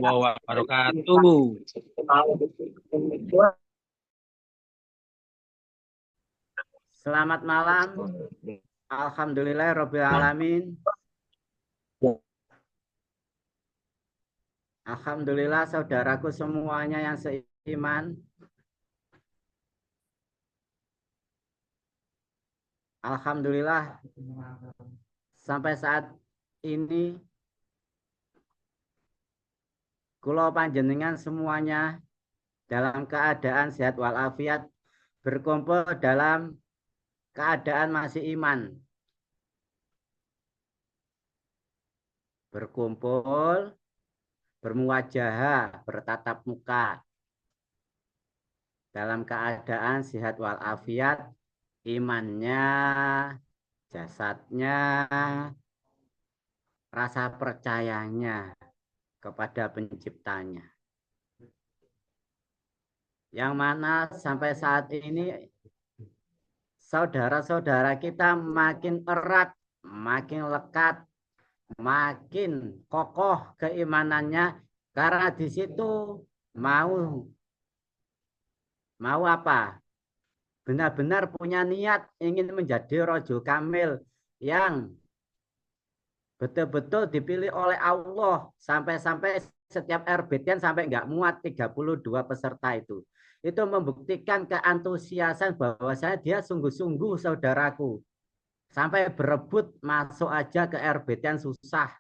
warahmatullahi wabarakatuh. Selamat malam. Alhamdulillahirabbil alamin. Alhamdulillah saudaraku semuanya yang seiman. Alhamdulillah sampai saat ini kula panjenengan semuanya dalam keadaan sehat walafiat, berkumpul dalam keadaan masih iman. Berkumpul, bermuwajahah, bertatap muka dalam keadaan sehat walafiat, imannya, jasadnya, rasa percayanya kepada penciptanya. Yang mana sampai saat ini saudara-saudara kita makin erat, makin lekat, makin kokoh keimanannya karena di situ mau apa? Benar-benar punya niat ingin menjadi rajul kamil yang betul-betul dipilih oleh Allah sampai-sampai setiap RBTN sampai nggak muat 32 peserta itu. Itu membuktikan keantusiasan bahwasanya dia sungguh-sungguh saudaraku. Sampai berebut masuk aja ke RBTN susah.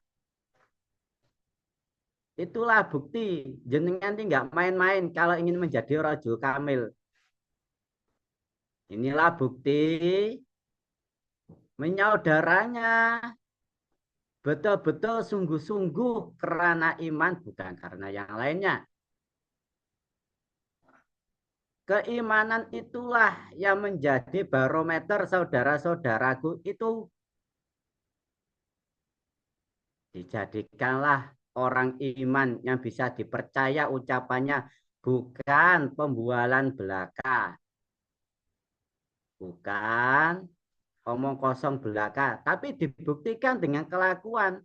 Itulah bukti jenengan nggak main-main kalau ingin menjadi rajul kamil. Inilah bukti menyaudaranya betul-betul sungguh-sungguh karena iman bukan karena yang lainnya. Keimanan itulah yang menjadi barometer saudara-saudaraku itu. Dijadikanlah orang iman yang bisa dipercaya ucapannya, bukan pembualan belaka, bukan omong kosong belaka, tapi dibuktikan dengan kelakuan,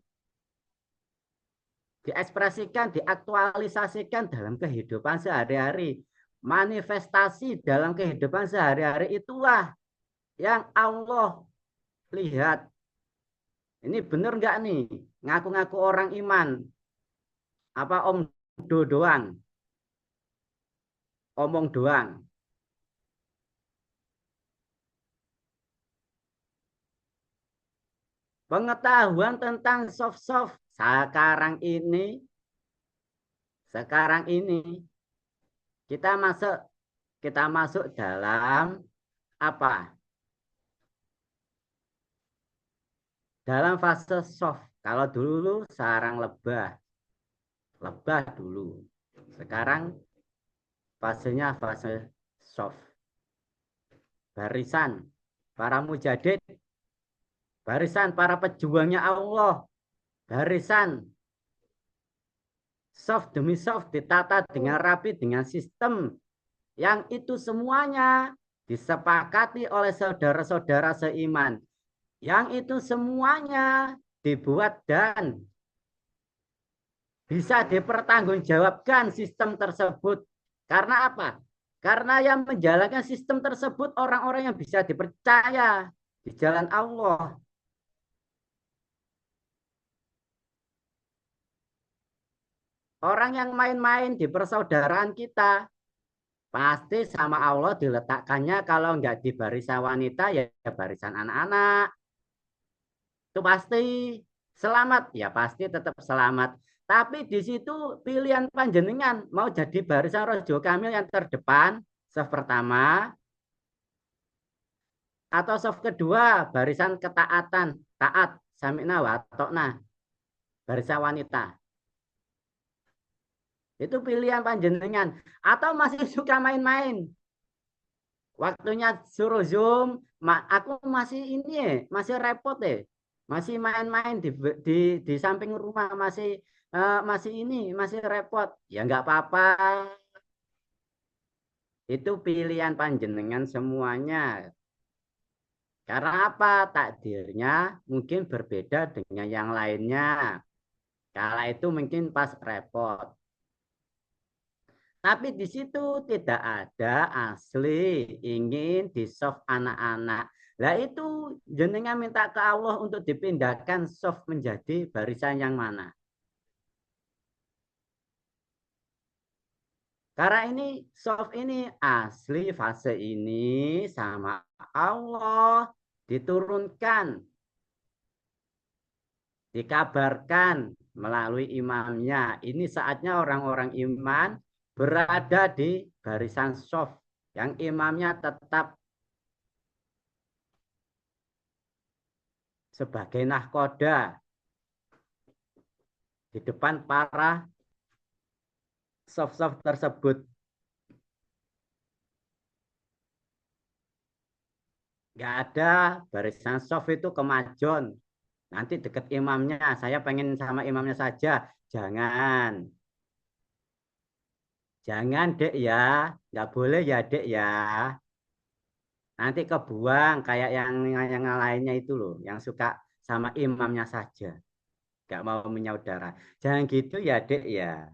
diekspresikan, diaktualisasikan dalam kehidupan sehari-hari. Manifestasi dalam kehidupan sehari-hari itulah yang Allah lihat. Ini benar nggak nih? Ngaku-ngaku orang iman. Apa om doang? Omong doang. Pengetahuan tentang soft-soft sekarang ini kita masuk dalam apa? Dalam fase soft. Kalau dulu sarang lebah dulu. Sekarang fasenya fase soft. Barisan para mujahid, barisan para pejuangnya Allah, barisan soft demi soft ditata dengan rapi dengan sistem yang itu semuanya disepakati oleh saudara-saudara seiman. Yang itu semuanya dibuat dan bisa dipertanggungjawabkan sistem tersebut. Karena apa? Karena yang menjalankan sistem tersebut orang-orang yang bisa dipercaya di jalan Allah. Orang yang main-main di persaudaraan kita, pasti sama Allah diletakkannya kalau nggak di barisan wanita ya barisan anak-anak. Itu pasti selamat, ya pasti tetap selamat. Tapi di situ pilihan panjenengan mau jadi barisan rojo kamil yang terdepan, soft pertama, atau soft kedua, barisan ketaatan, taat, samina wa tokna, barisan wanita. Itu pilihan panjenengan. Atau masih suka main-main. Waktunya suruh Zoom, aku masih ini ya, masih repot ya. Masih main-main di samping rumah, masih ini, masih repot. Ya nggak apa-apa. Itu pilihan panjenengan semuanya. Karena apa? Takdirnya mungkin berbeda dengan yang lainnya. Kala itu mungkin pas repot. Tapi di situ tidak ada asli ingin di soft anak-anak. Lah itu jenengan minta ke Allah untuk dipindahkan soft menjadi barisan yang mana? Karena ini soft ini asli fase ini sama Allah diturunkan, dikabarkan melalui imamnya. Ini saatnya orang-orang iman berada di barisan soft yang imamnya tetap sebagai nahkoda di depan para soft-soft tersebut. Nggak ada barisan soft itu kemajon. Nanti deket imamnya, saya pengen sama imamnya saja. Jangan. Jangan, Dek ya. Nggak boleh ya, Dek ya. Nanti kebuang kayak yang lainnya itu loh, yang suka sama imamnya saja. Nggak mau menyaudara. Jangan gitu ya, Dek ya.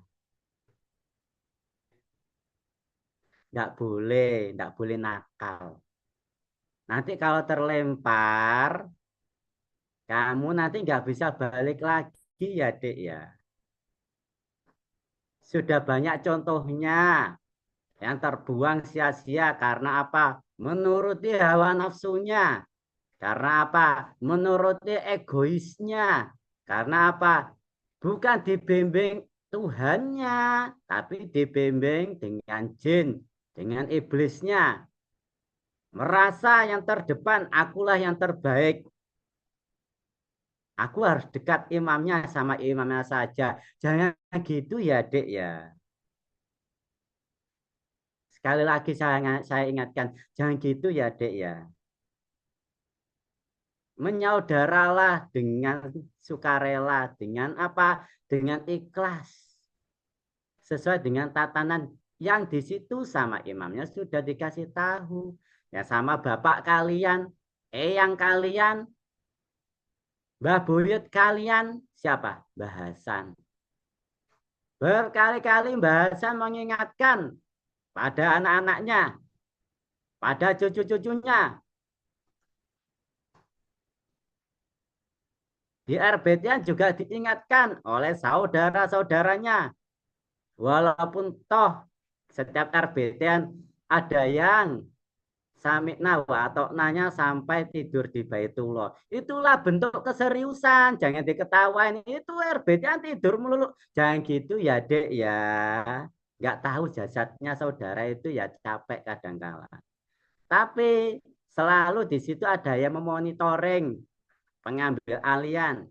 Nggak boleh nakal. Nanti kalau terlempar, kamu nanti nggak bisa balik lagi ya, Dek ya. Sudah banyak contohnya yang terbuang sia-sia karena apa? Menuruti hawa nafsunya. Karena apa? Menuruti egoisnya. Karena apa? Bukan dibimbing Tuhannya, tapi dibimbing dengan jin, dengan iblisnya. Merasa yang terdepan, akulah yang terbaik. Aku harus dekat imamnya sama imamnya saja. Jangan gitu ya, Dek ya. Sekali lagi saya ingatkan, jangan gitu ya, Dek ya. Menyaudaralah dengan sukarela, dengan apa? Dengan ikhlas. Sesuai dengan tatanan yang di situ sama imamnya sudah dikasih tahu. Ya sama bapak kalian, eyang kalian, mbah buyut kalian, siapa? Mbah Hasan. Berkali-kali Mbah Hasan mengingatkan pada anak-anaknya, pada cucu-cucunya. Di RBT juga diingatkan oleh saudara-saudaranya. Walaupun toh setiap RBT ada yang samikna wa atau nanya sampai tidur di Baitullah. Itulah bentuk keseriusan. Jangan diketawain. Itu RBT tidur melulu. Jangan gitu ya, Dek ya. Nggak tahu jasadnya saudara itu ya capek kadang-kala. Tapi selalu di situ ada yang memonitoring pengambil alian.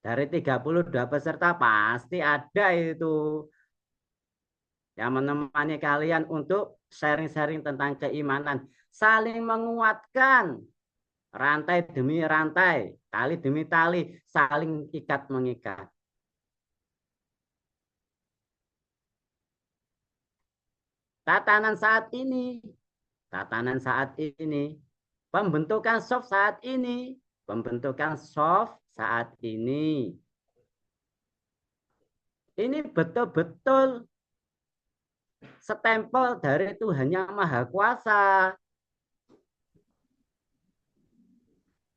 Dari 32 peserta pasti ada itu yang menemani kalian untuk sharing-sharing tentang keimanan. Saling menguatkan rantai demi rantai, tali demi tali, saling ikat mengikat. Tatanan saat ini, tatanan saat ini, pembentukan soft saat ini, pembentukan soft saat ini. Ini betul-betul stempel dari Tuhan yang Maha Kuasa.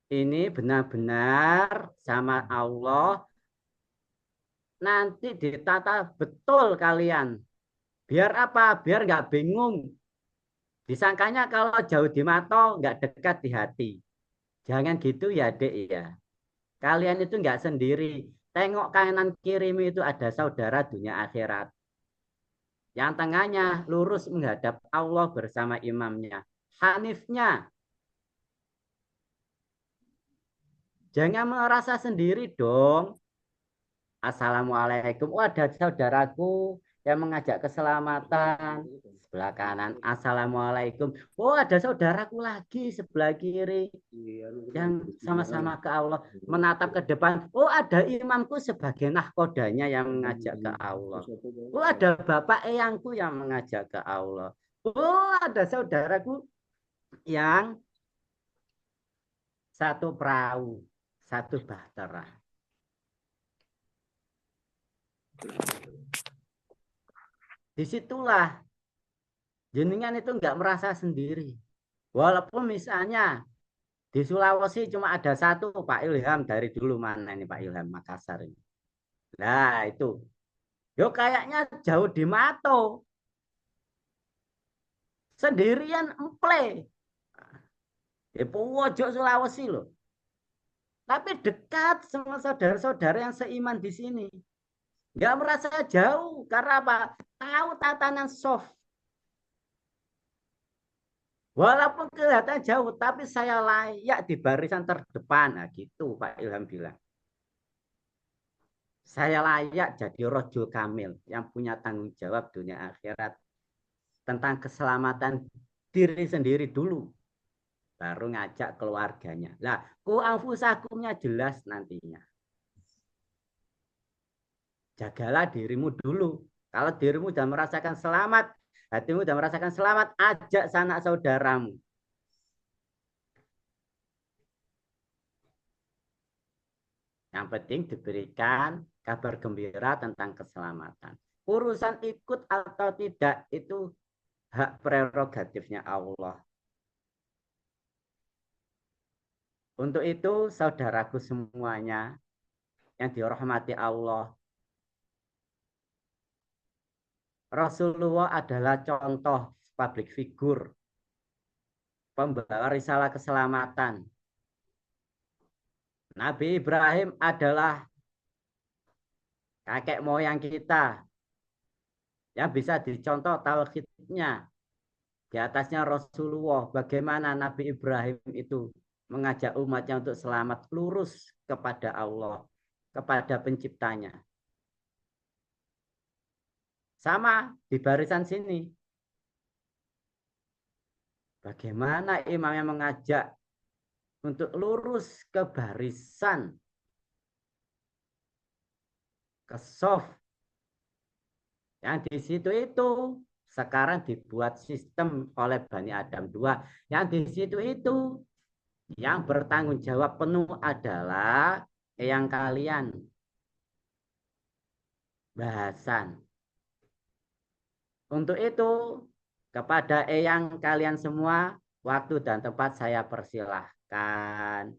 Ini benar-benar sama Allah nanti ditata betul kalian. Biar apa? Biar nggak bingung. Disangkanya kalau jauh di mata, nggak dekat di hati. Jangan gitu ya, Dek ya. Kalian itu nggak sendiri. Tengok kanan kirimu itu ada saudara dunia akhirat. Yang tengahnya lurus menghadap Allah bersama imamnya. Hanifnya, jangan merasa sendiri dong. Assalamualaikum. Oh, ada saudaraku yang mengajak keselamatan. Sebelah kanan. Assalamualaikum. Oh, ada saudaraku lagi sebelah kiri yang sama-sama ke Allah menatap ke depan. Oh, ada imamku sebagai nahkodanya yang mengajak ke Allah. Oh, ada bapak eyangku yang mengajak ke Allah. Oh, ada saudaraku yang satu perahu, satu bahtera. Disitulah jenengan itu nggak merasa sendiri. Walaupun misalnya di Sulawesi cuma ada satu Pak Ilham dari dulu, mana ini Pak Ilham Makassar ini. Nah itu, yo kayaknya jauh di Mato, sendirian emple di pojok Sulawesi loh. Tapi dekat sama saudara-saudara yang seiman di sini. Nggak merasa jauh karena apa? Tahu tatanan soft. Walaupun kelihatan jauh, tapi saya layak di barisan terdepan. Nah, gitu Pak Ilham bilang. Saya layak jadi rojul kamil yang punya tanggung jawab dunia akhirat tentang keselamatan diri sendiri dulu. Baru ngajak keluarganya. Nah, ku anfusakumnya jelas nantinya. Jagalah dirimu dulu. Kalau dirimu sudah merasakan selamat, hatimu sudah merasakan selamat, ajak sanak saudaramu. Yang penting diberikan kabar gembira tentang keselamatan. Urusan ikut atau tidak itu hak prerogatifnya Allah. Untuk itu, saudaraku semuanya yang dirahmati Allah, Rasulullah adalah contoh public figure, pembawa risalah keselamatan. Nabi Ibrahim adalah kakek moyang kita yang bisa dicontoh tauhidnya. Di atasnya Rasulullah, bagaimana Nabi Ibrahim itu mengajak umatnya untuk selamat lurus kepada Allah, kepada penciptanya. Sama di barisan sini. Bagaimana imam yang mengajak untuk lurus ke barisan, ke soft. Yang di situ itu sekarang dibuat sistem oleh Bani Adam 2. Yang di situ itu yang bertanggung jawab penuh adalah yang kalian bahasan. Untuk itu, kepada eyang kalian semua, waktu dan tempat saya persilahkan.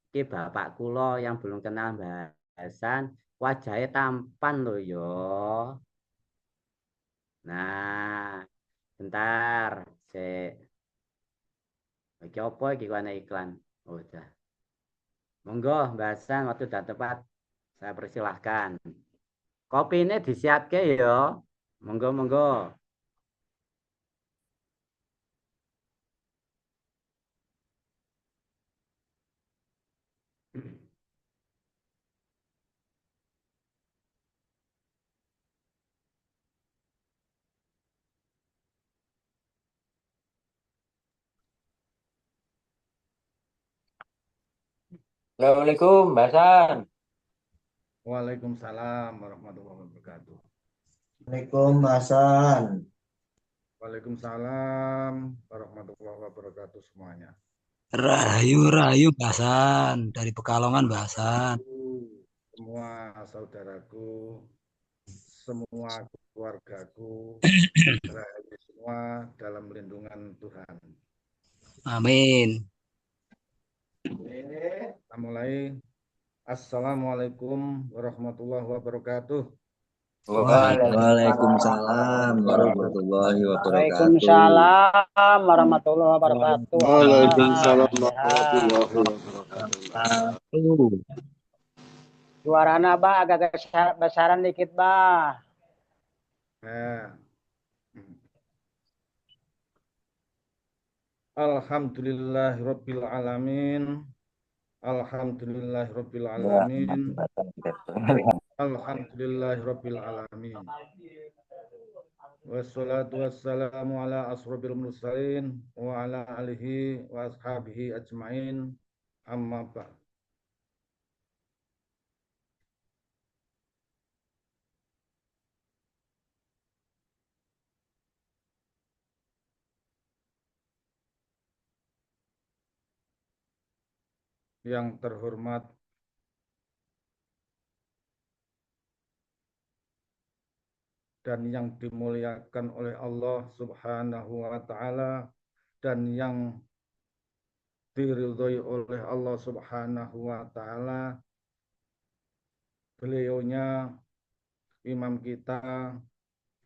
Ini bapak kulo yang belum kenal bahasan, wajahnya tampan loh yo. Nah, bentar, iki apa iki ana iklan. Oh, udah. Monggo bahasan waktu dan tempat saya persilahkan. Kopi ini disiapke yo. Monggo monggo. Assalamualaikum, Mbak San. Waalaikumsalam warahmatullahi wabarakatuh. Assalamualaikum Hasan. Waalaikumsalam warahmatullahi wabarakatuh semuanya. Rahayu Basan dari Pekalongan Basan. Semua saudaraku, semua keluargaku, rahayu semua dalam lindungan Tuhan. Amin. Kita mulai. Assalamualaikum warahmatullahi wabarakatuh. Waalaikumsalam warahmatullahi wabarakatuh. Waalaikumsalam warahmatullahi wabarakatuh. Waalaikumsalam Sehat. warahmatullahi wabarakatuh. Suarana bah agak besaran dikit bah. Nah. Alhamdulillahirabbil alamin. Alhamdulillahirabbil alamin. Alhamdulillahirabbil alamin. Wassalatu wassalamu ala asrobil mursalin wa ala alihi wa ashabihi ajmain. Amma ba'd. Yang terhormat dan yang dimuliakan oleh Allah Subhanahu wa taala dan yang diridhoi oleh Allah Subhanahu wa taala. Beliaunya imam kita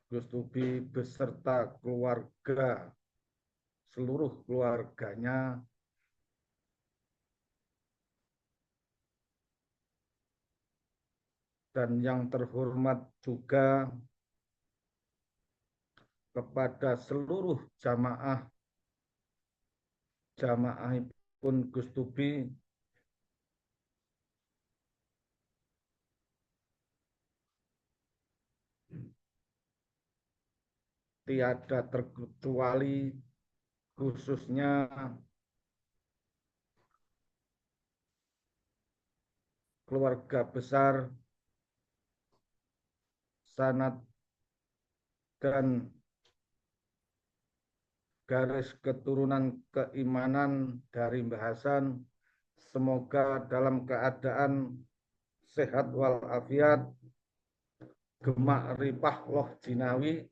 Gus Tubi beserta keluarga, seluruh keluarganya, dan yang terhormat juga kepada seluruh jamaah pun Gus Tubi tiada terkecuali, khususnya keluarga besar sanad dan garis keturunan keimanan dari Mbah Hasan, semoga dalam keadaan sehat walafiat, gemak ripah loh jinawi,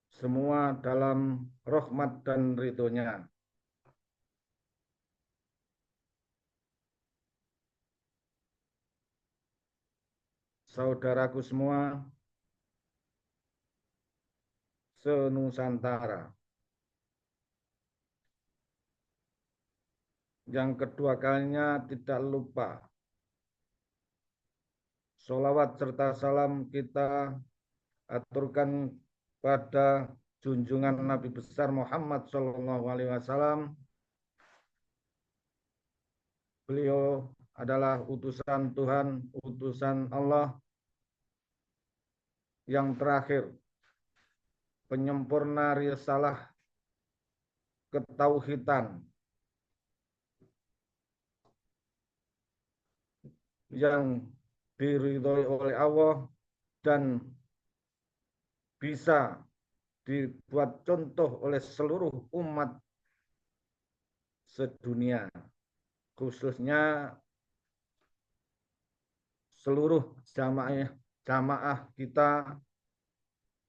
semua dalam rahmat dan ridhonya. Saudaraku semua se-Nusantara. Yang kedua kalinya tidak lupa sholawat serta salam kita aturkan pada junjungan Nabi besar Muhammad SAW. Beliau adalah utusan Tuhan, utusan Allah yang terakhir, penyempurna risalah ketauhidan yang diridhoi oleh Allah dan bisa dibuat contoh oleh seluruh umat sedunia, khususnya seluruh jamaah kita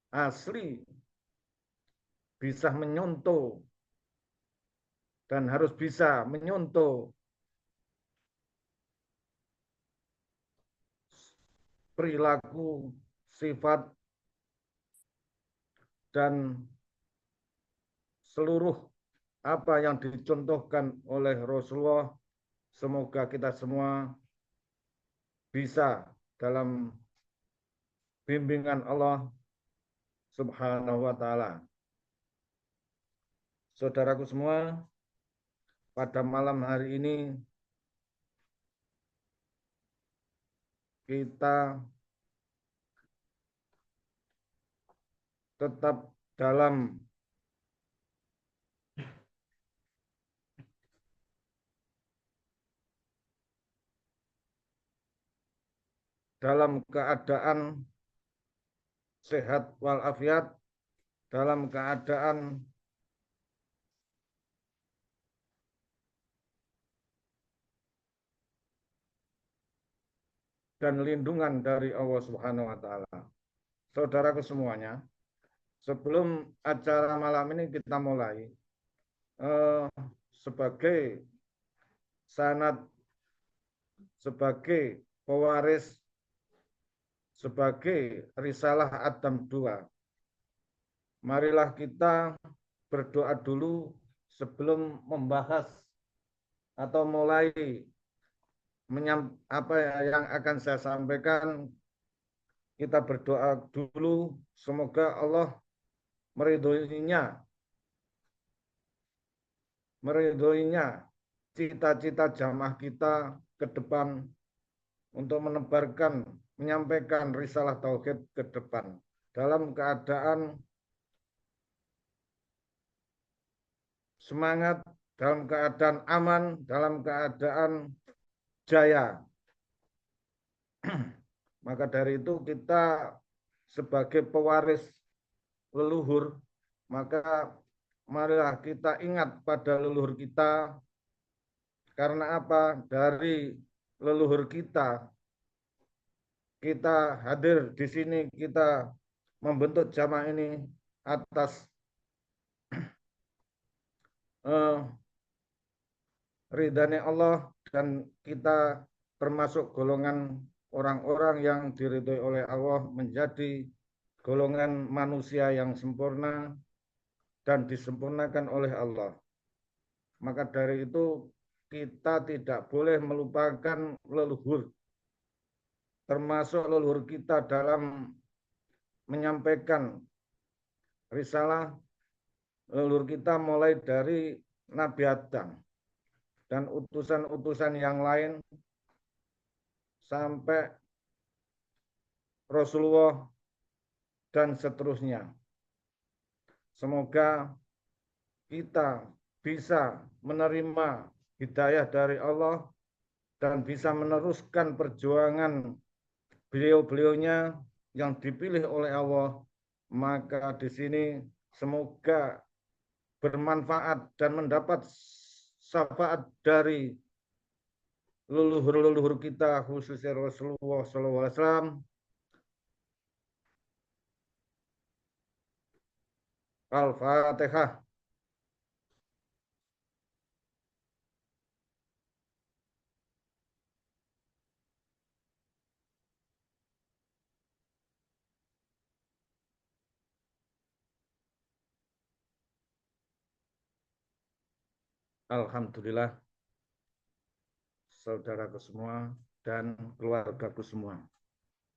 asli bisa menyontoh dan harus bisa menyontoh perilaku, sifat, dan seluruh apa yang dicontohkan oleh Rasulullah. Semoga kita semua bisa dalam bimbingan Allah Subhanahu wa taala. Saudaraku semua, pada malam hari ini kita tetap dalam keadaan sehat walafiat, dalam keadaan dan lindungan dari Allah Subhanahu wa taala. Saudaraku semuanya, sebelum acara malam ini kita mulai, sebagai sanad, sebagai pewaris, sebagai risalah Adam 2, marilah kita berdoa dulu sebelum membahas atau mulai apa yang akan saya sampaikan. Kita berdoa dulu, semoga Allah meridhoinya cita-cita jamaah kita ke depan untuk menyampaikan risalah tauhid ke depan dalam keadaan semangat, dalam keadaan aman, dalam keadaan jaya. Maka dari itu kita sebagai pewaris leluhur, maka marilah kita ingat pada leluhur kita. Karena apa? Dari leluhur kita. Kita hadir di sini, kita membentuk jamaah ini atas ridhanya Allah, dan kita termasuk golongan orang-orang yang diridhoi oleh Allah, menjadi golongan manusia yang sempurna dan disempurnakan oleh Allah. Maka dari itu kita tidak boleh melupakan leluhur, termasuk leluhur kita dalam menyampaikan risalah. Leluhur kita mulai dari Nabi Adam dan utusan-utusan yang lain sampai Rasulullah dan seterusnya. Semoga kita bisa menerima hidayah dari Allah dan bisa meneruskan perjuangan beliau-beliaunya yang dipilih oleh Allah. Maka di sini semoga bermanfaat dan mendapat syafaat dari leluhur-leluhur kita, khususnya Rasulullah SAW. Al-Fatihah. Alhamdulillah, saudaraku semua dan keluargaku semua.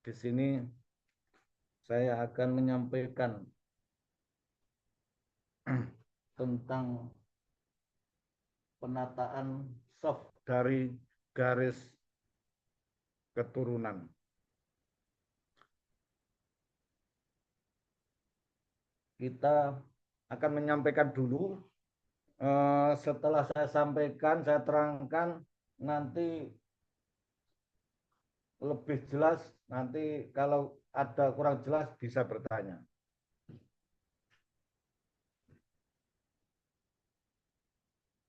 Di sini saya akan menyampaikan tentang penataan soft dari garis keturunan. Kita akan menyampaikan dulu. Setelah saya sampaikan, saya terangkan, nanti lebih jelas. Nanti kalau ada kurang jelas bisa bertanya.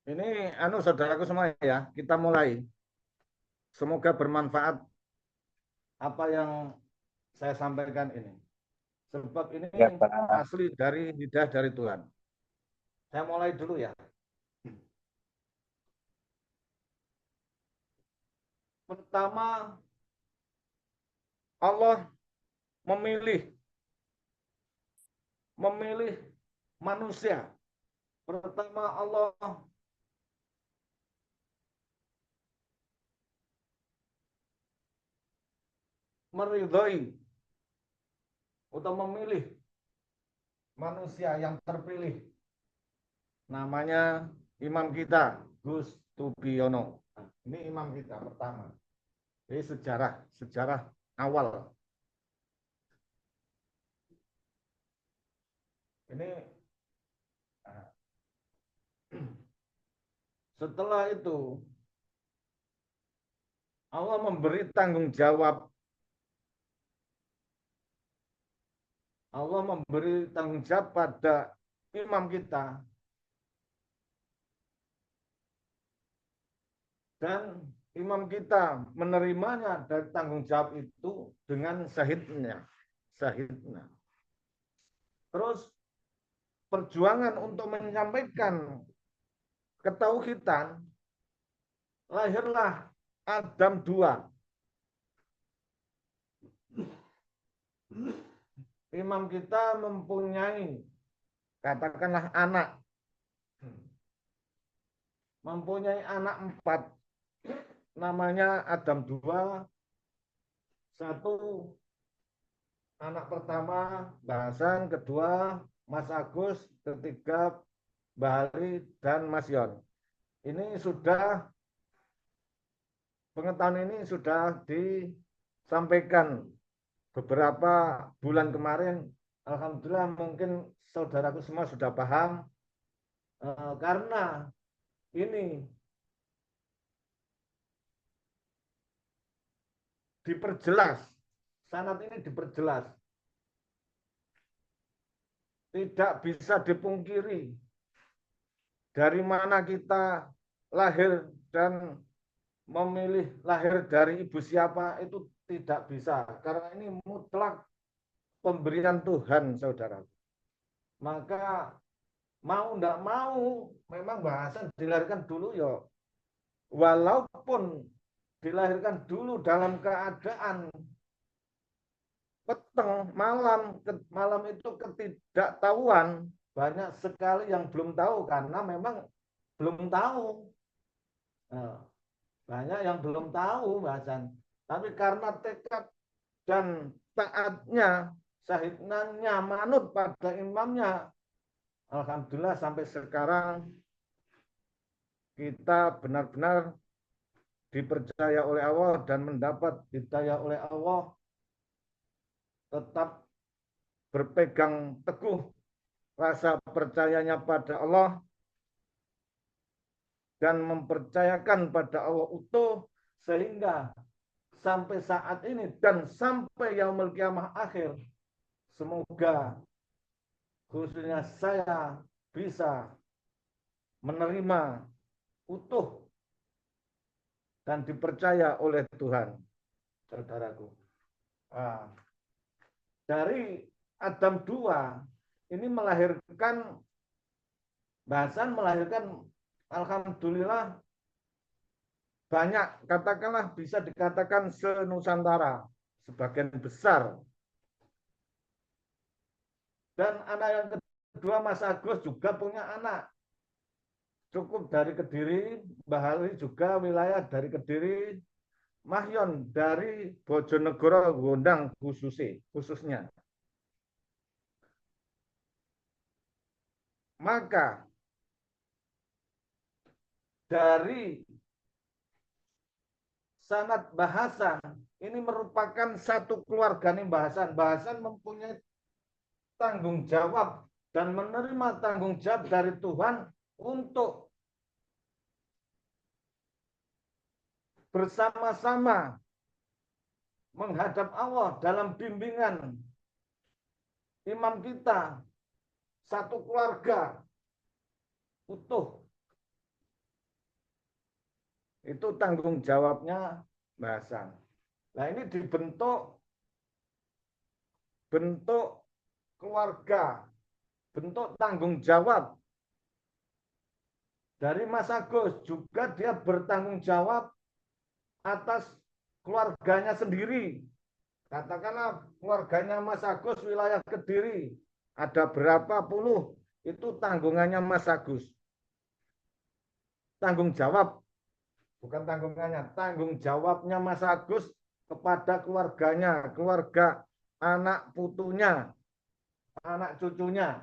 Ini saudaraku semua ya, kita mulai. Semoga bermanfaat apa yang saya sampaikan ini. Sebab ini asli dari hidayah dari Tuhan. Saya mulai dulu ya. Pertama, Allah memilih manusia. Pertama, Allah meridhoi atau memilih manusia yang terpilih. Namanya imam kita, Gus Tubiono. Ini imam kita pertama. Ini sejarah awal. Ini setelah itu Allah memberi tanggung jawab. Allah memberi tanggung jawab pada imam kita. Dan imam kita menerimanya dari tanggung jawab itu dengan syahidnya. Terus perjuangan untuk menyampaikan ketauhidan, lahirlah Adam II. Imam kita mempunyai, katakanlah anak. Mempunyai anak 4. Namanya Adam II. 1 anak pertama Mbah Hasan, kedua Mas Agus, ketiga Mbah Ali dan Mas Yon. Ini sudah, pengetahuan ini sudah disampaikan beberapa bulan kemarin. Alhamdulillah mungkin saudaraku semua sudah paham, karena ini diperjelas, sanad ini diperjelas. Tidak bisa dipungkiri dari mana kita lahir dan memilih lahir dari ibu siapa itu tidak bisa. Karena ini mutlak pemberian Tuhan, saudara. Maka mau enggak mau, memang bahasan dilahirkan dulu ya. Walaupun dilahirkan dulu dalam keadaan peteng, malam itu ketidaktahuan, banyak sekali yang belum tahu karena memang belum tahu. Nah, banyak yang belum tahu bahasan. Tapi karena tekad dan taatnya, sahidnanya, manut pada imamnya, alhamdulillah sampai sekarang kita benar-benar dipercaya oleh Allah dan mendapat hidayah oleh Allah, tetap berpegang teguh rasa percayanya pada Allah dan mempercayakan pada Allah utuh, sehingga sampai saat ini dan sampai yaumul kiamah akhir, semoga khususnya saya bisa menerima utuh dan dipercaya oleh Tuhan, saudaraku. Nah, dari Adam 2 ini melahirkan, bahasan melahirkan alhamdulillah banyak, katakanlah bisa dikatakan se-Nusantara, sebagian besar. Dan anak yang kedua, Mas Agus juga punya anak. Cukup dari Kediri, Mbah Ali juga wilayah dari Kediri, Mahyon dari Bojonegoro Gondang khususnya. Maka dari sanad bahasan ini merupakan satu keluarga nih bahasan mempunyai tanggung jawab dan menerima tanggung jawab dari Tuhan untuk bersama-sama menghadap Allah dalam bimbingan imam kita, satu keluarga utuh. Itu tanggung jawabnya bahasan. Nah, ini dibentuk keluarga, bentuk tanggung jawab dari Mas Agus, juga dia bertanggung jawab atas keluarganya sendiri. Katakanlah keluarganya Mas Agus wilayah Kediri, ada berapa puluh, itu tanggungannya Mas Agus. Tanggung jawab, bukan tanggungannya, tanggung jawabnya Mas Agus kepada keluarganya, keluarga anak putunya, anak cucunya.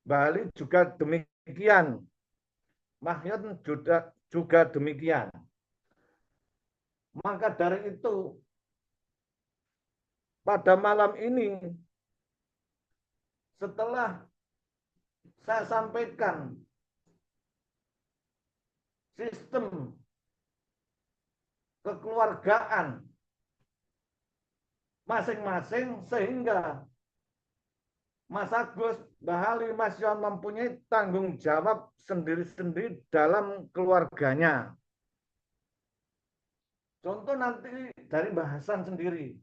Bali juga demikian. Mahyon juga demikian. Maka dari itu, pada malam ini, setelah saya sampaikan sistem kekeluargaan masing-masing, sehingga Mas Agus, Mbah Ali, Mas Yon mempunyai tanggung jawab sendiri-sendiri dalam keluarganya. Contoh nanti dari bahasan sendiri.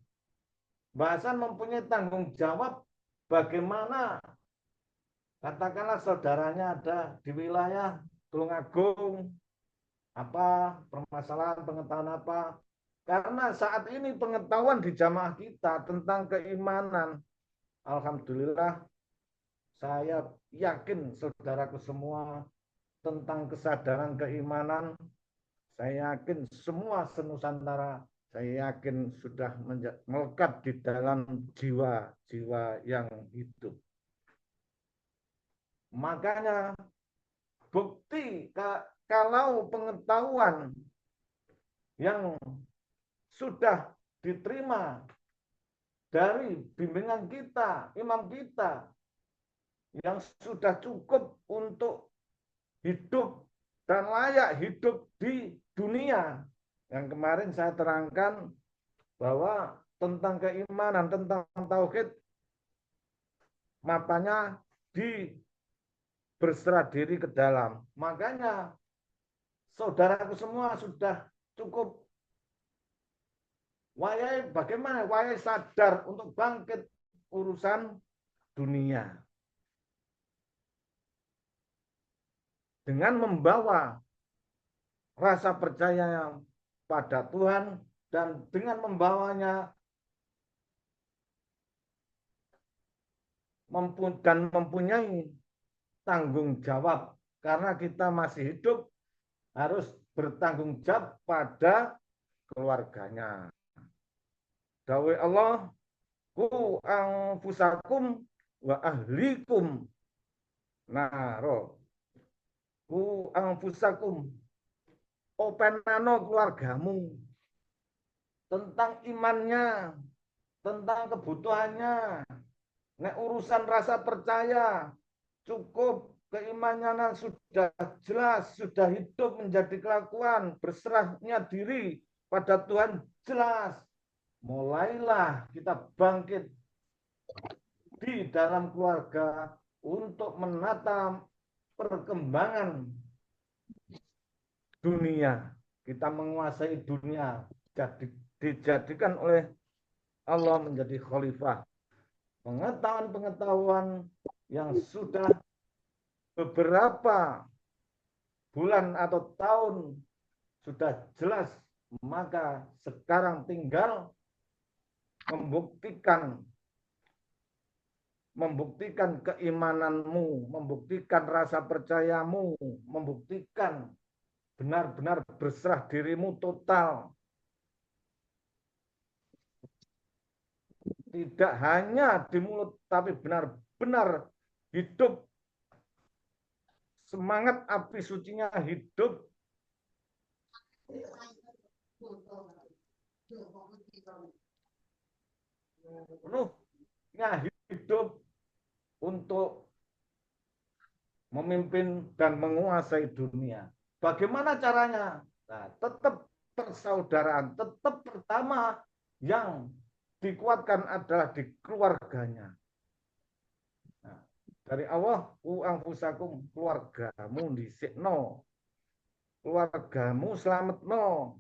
Bahasan mempunyai tanggung jawab bagaimana, katakanlah saudaranya ada di wilayah Tulungagung, apa permasalahan pengetahuan apa. Karena saat ini pengetahuan di jamaah kita tentang keimanan, alhamdulillah saya yakin saudaraku semua tentang kesadaran keimanan, saya yakin semua se-Nusantara, saya yakin sudah melekat di dalam jiwa-jiwa yang hidup. Makanya bukti kalau pengetahuan yang sudah diterima dari bimbingan kita, imam kita, yang sudah cukup untuk hidup dan layak hidup di dunia. Yang kemarin saya terangkan bahwa tentang keimanan, tentang tauhid, mapanya berserah diri ke dalam. Makanya saudaraku semua sudah cukup wayai bagaimana wayai sadar untuk bangkit urusan dunia dengan membawa rasa percaya pada Tuhan dan dengan membawanya dan mempunyai tanggung jawab karena kita masih hidup harus bertanggung jawab pada keluarganya. Dawai Allah, ku anfusakum wa ahlikum naro. Ku anfusakum, openano keluargamu tentang imannya, tentang kebutuhannya. Nek urusan rasa percaya cukup, keimanan sudah jelas, sudah hidup menjadi kelakuan, berserahnya diri pada Tuhan jelas. Mulailah kita bangkit di dalam keluarga untuk menata perkembangan dunia. Kita menguasai dunia, dijadikan oleh Allah menjadi khalifah. Pengetahuan-pengetahuan yang sudah beberapa bulan atau tahun sudah jelas, maka sekarang tinggal membuktikan keimananmu, membuktikan rasa percayamu, membuktikan benar-benar berserah dirimu total. Tidak hanya di mulut, tapi benar-benar hidup. Semangat api sucinya hidup. Penuhnya hidup untuk memimpin dan menguasai dunia. Bagaimana caranya? Nah, tetap persaudaraan, tetap pertama yang dikuatkan adalah di keluarganya. Nah, dari Allah, anfusakum, keluargamu dhisikno. Keluargamu slametno.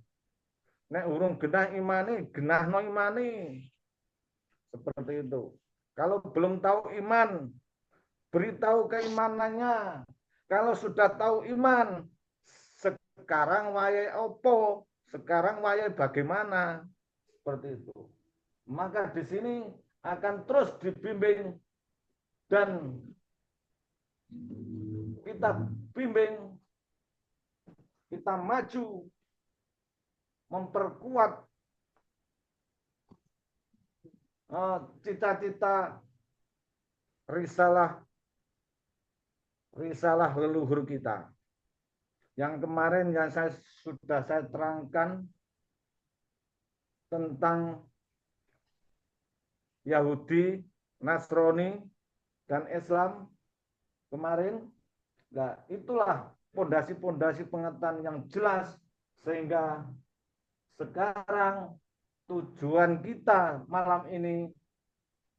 Nek urung genah imani, genahno imani. Seperti itu. Kalau belum tahu iman, beritahu keimanannya. Kalau sudah tahu iman, sekarang wayai opo, sekarang wayai bagaimana? Seperti itu. Maka di sini akan terus dibimbing dan kita bimbing, kita maju, memperkuat cita-cita risalah leluhur kita. Yang kemarin yang sudah saya terangkan tentang Yahudi, Nasrani, dan Islam kemarin. Nah, itulah pondasi-pondasi pengetahuan yang jelas sehingga sekarang tujuan kita malam ini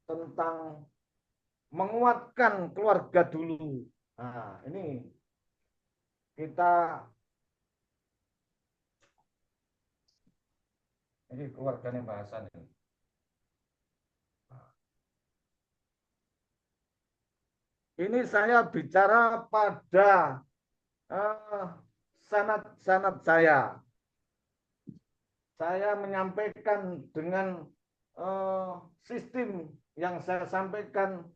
tentang menguatkan keluarga dulu. Nah, ini kita ini keluarganya bahasan ini. Ini saya bicara pada sanad saya. Saya menyampaikan dengan sistem yang saya sampaikan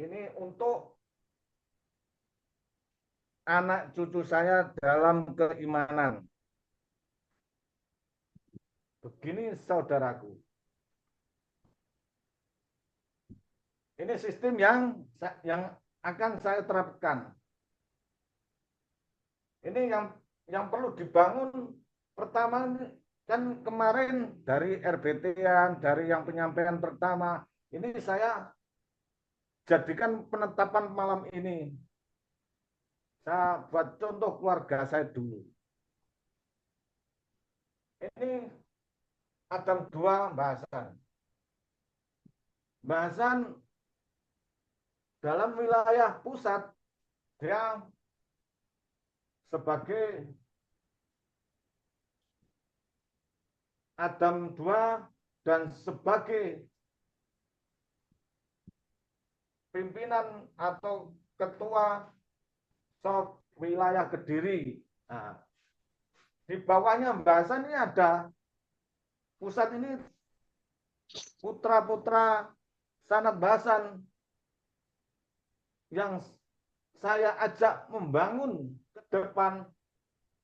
ini untuk anak cucu saya dalam keimanan. Begini saudaraku. Ini sistem yang akan saya terapkan. Ini yang perlu dibangun pertama kan kemarin dari RBT-an, dari yang penyampaian pertama, ini saya jadikan penetapan malam ini. Saya buat contoh keluarga saya dulu. Ini ada dua bahasan. Bahasan dalam wilayah pusat, dia sebagai Adam 2 dan sebagai pimpinan atau ketua SOF wilayah Kediri. Nah, di bawahnya bahasan ini ada pusat ini putra-putra Sanad Bahasan yang saya ajak membangun ke depan.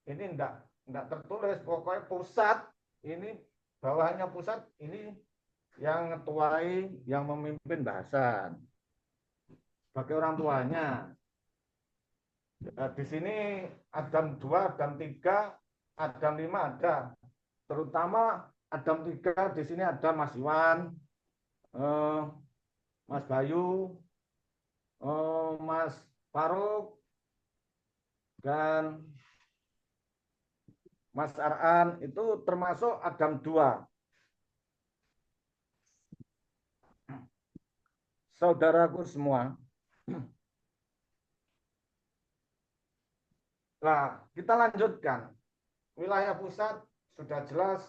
Ini enggak tertulis, pokoknya pusat ini, bawahnya pusat ini yang ngetuai, yang memimpin Bahasan sebagai orang tuanya. Nah, di sini Adam 2, Adam 3, Adam 5 ada. Terutama Adam 3 di sini ada Mas Iwan, Mas Bayu, Mas Faruk, dan Mas Ar'an, itu termasuk Adam 2. Saudaraku semua. Nah, kita lanjutkan. Wilayah pusat sudah jelas.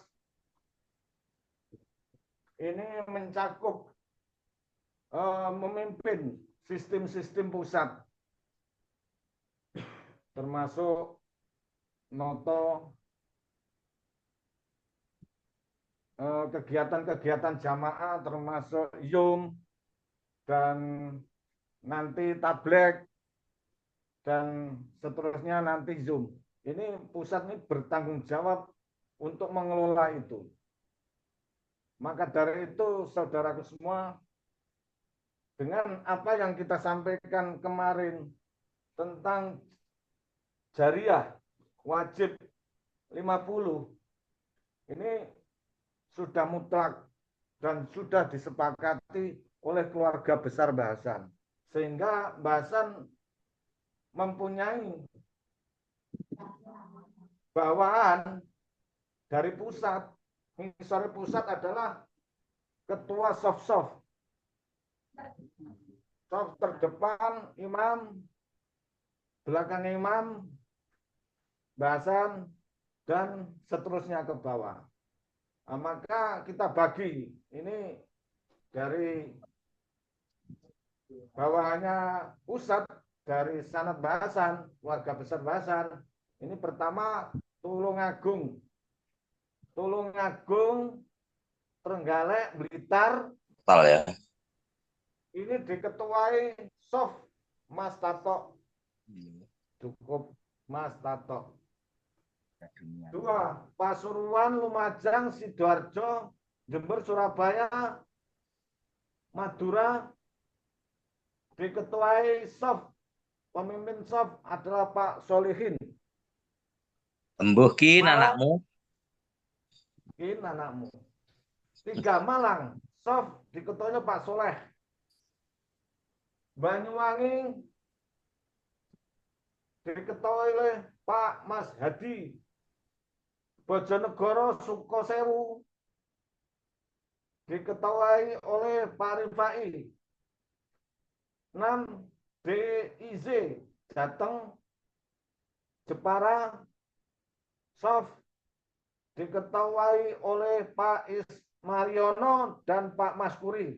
Ini mencakup memimpin sistem-sistem pusat. Termasuk noto, kegiatan-kegiatan jamaah, termasuk Yum, dan nanti tablek, dan seterusnya nanti Zoom. Ini pusat ini bertanggung jawab untuk mengelola itu. Maka dari itu, saudaraku semua, dengan apa yang kita sampaikan kemarin tentang jariah wajib 50, ini sudah mutlak dan sudah disepakati oleh keluarga besar Bahasan. Sehingga Bahasan mempunyai bawahan dari pusat. Misalnya pusat adalah ketua soft-soft. Soft terdepan imam, belakang imam, Bahasan, dan seterusnya ke bawah. Nah, maka kita bagi ini dari bawahannya pusat, dari Sanad Bahasan, warga besar Bahasan. Ini pertama Tulungagung, Trenggalek, Blitar. Total ya. Ini diketuai SOF Mas Tato. Cukup Mas Tato. 2, Pasuruan, Lumajang, Sidoarjo, Jember, Surabaya, Madura. Diketuai SOF, pemimpin SOF adalah Pak Solihin. Embuh kin Malang, anakmu. Kin anakmu. 3, Malang, SOF diketuainya Pak Soleh. Banyuwangi diketuai oleh Pak Mas Hadi. Bojonegoro, Sukosewu diketuai oleh Pak Rifai. 6, DIZ Jateng, Jepara, SOF diketuai oleh Pak Ismariono dan Pak Maskuri.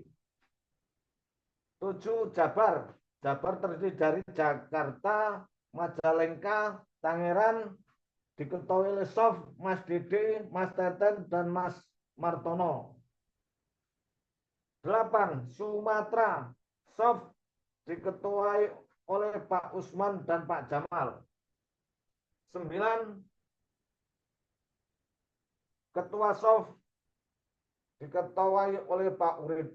7, Jabar terdiri dari Jakarta, Majalengka, Tangerang, diketuai oleh SOF Mas Dede, Mas Teten, dan Mas Martono. 8, Sumatera, SOF diketuai oleh Pak Usman dan Pak Jamal. 9, Ketua SOF diketuai oleh Pak Urip.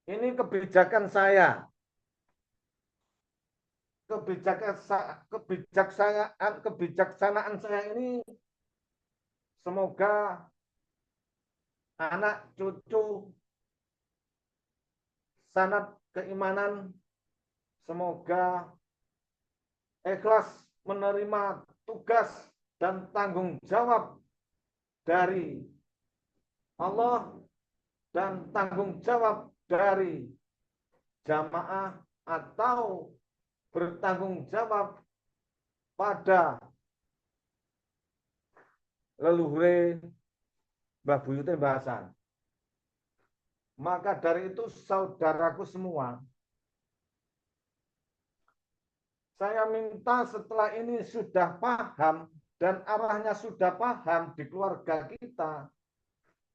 Ini kebijakan saya. Kebijaksanaan saya ini semoga anak cucu Sanad keimanan semoga ikhlas menerima tugas dan tanggung jawab dari Allah dan tanggung jawab dari jamaah atau bertanggung jawab pada leluhure Mbah Buyute Mbah Hasan. Maka dari itu saudaraku semua, saya minta setelah ini sudah paham dan arahnya sudah paham di keluarga kita,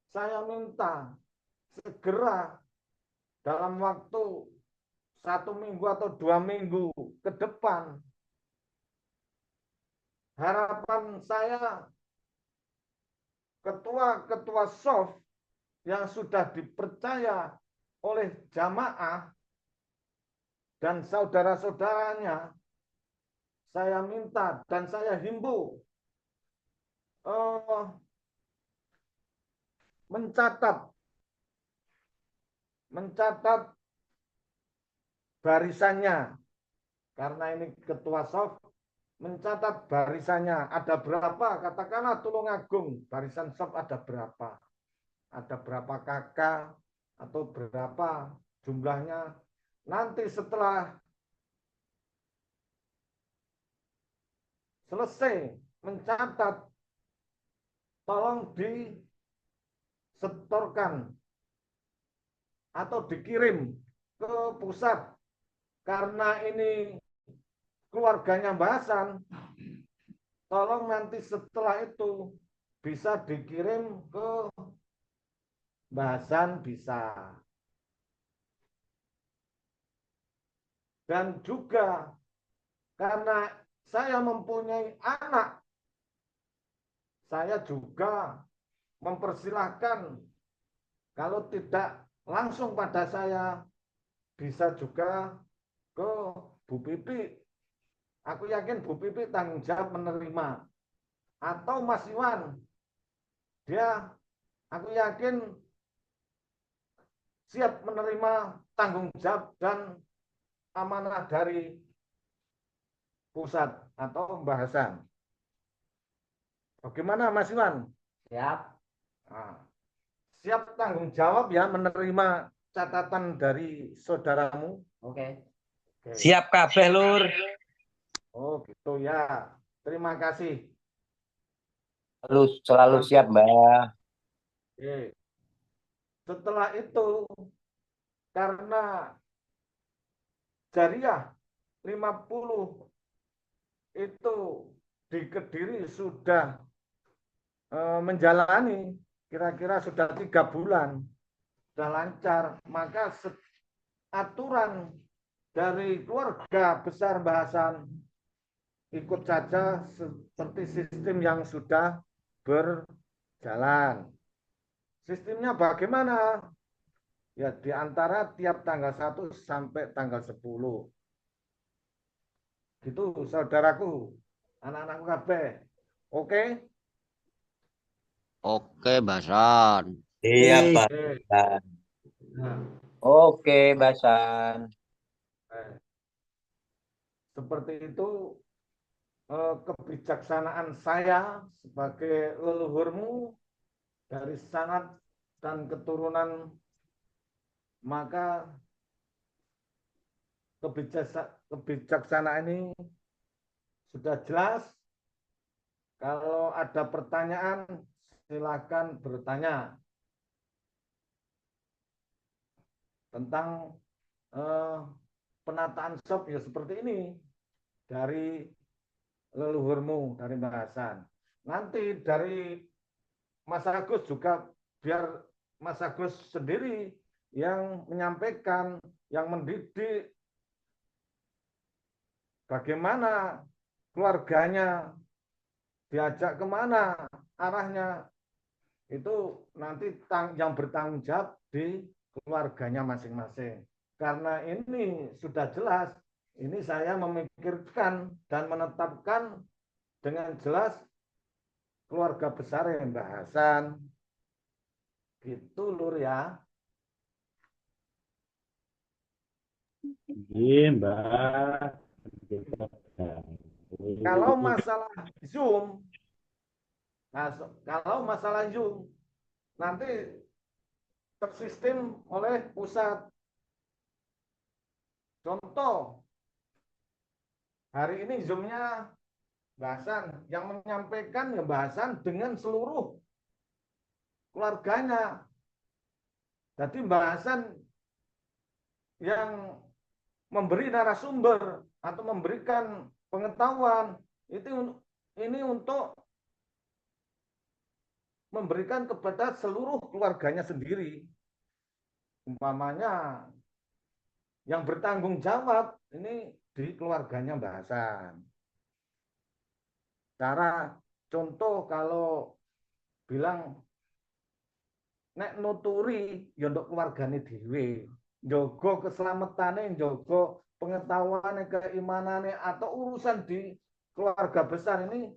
saya minta segera dalam waktu 1 minggu atau 2 minggu ke depan, harapan saya ketua-ketua SOF yang sudah dipercaya oleh jamaah dan saudara-saudaranya, saya minta dan saya himbau mencatat barisannya, karena ini ketua SOF, mencatat barisannya ada berapa, katakanlah Tulungagung barisan SOF ada berapa kakak atau berapa jumlahnya. Nanti setelah selesai mencatat, tolong disetorkan atau dikirim ke pusat, karena ini keluarganya Mbah Hasan. Tolong nanti setelah itu bisa dikirim ke Mbah Hasan bisa. Dan juga karena saya mempunyai anak, saya juga mempersilahkan kalau tidak langsung pada saya, bisa juga ke Bu Pipi. Aku yakin Bu Pipi tanggung jawab menerima. Atau Mas Iwan, aku yakin siap menerima tanggung jawab dan amanah dari pusat atau Mbah Hasan. Bagaimana Mas Iwan? Siap. Nah, siap tanggung jawab ya menerima catatan dari saudaramu? Oke. Siap kabeh, Lur. Oh gitu ya. Terima kasih. Selalu siap, Mbah. Oke. Setelah itu, karena Jariah 50 itu di Kediri sudah menjalani kira-kira sudah 3 bulan, sudah lancar, maka aturan dari keluarga besar Mbah Hasan ikut saja seperti sistem yang sudah berjalan. Sistemnya bagaimana? Ya di antara tiap tanggal 1 sampai tanggal 10. Gitu saudaraku, anak-anakku kabeh. Oke? Oke, Basan. Siap, Mbah. Oke. Nah, Oke, Basan. seperti itu kebijaksanaan saya sebagai leluhurmu dari sanad dan keturunan, maka kebijaksanaan ini sudah jelas. Kalau ada pertanyaan, silakan bertanya tentang penataan SOP ya seperti ini dari leluhurmu, dari Mbah Hasan. Nanti dari Mas Agus juga, biar Mas Agus sendiri yang menyampaikan, yang mendidik bagaimana keluarganya, diajak kemana arahnya, itu nanti yang bertanggung jawab di keluarganya masing-masing. Karena ini sudah jelas, ini saya memikirkan dan menetapkan dengan jelas keluarga besar yang Mbah Hasan. Gitu Lur ya. Iya, Mbak. Kalau masalah Zoom, kalau masalah Zoom nanti tersistem oleh pusat. Contoh, hari ini Zoom-nya Bahasan yang menyampaikan ya bahasan dengan seluruh keluarganya. Jadi bahasan yang memberi narasumber atau memberikan pengetahuan ini untuk memberikan kepada seluruh keluarganya sendiri. Umpamanya yang bertanggung jawab ini di keluarganya bahasan. Cara contoh kalau bilang nek nuturi ya untuk keluargane dhewe, njogo keselamatane, njogo pengetahuane, keimanane atau urusan di keluarga besar ini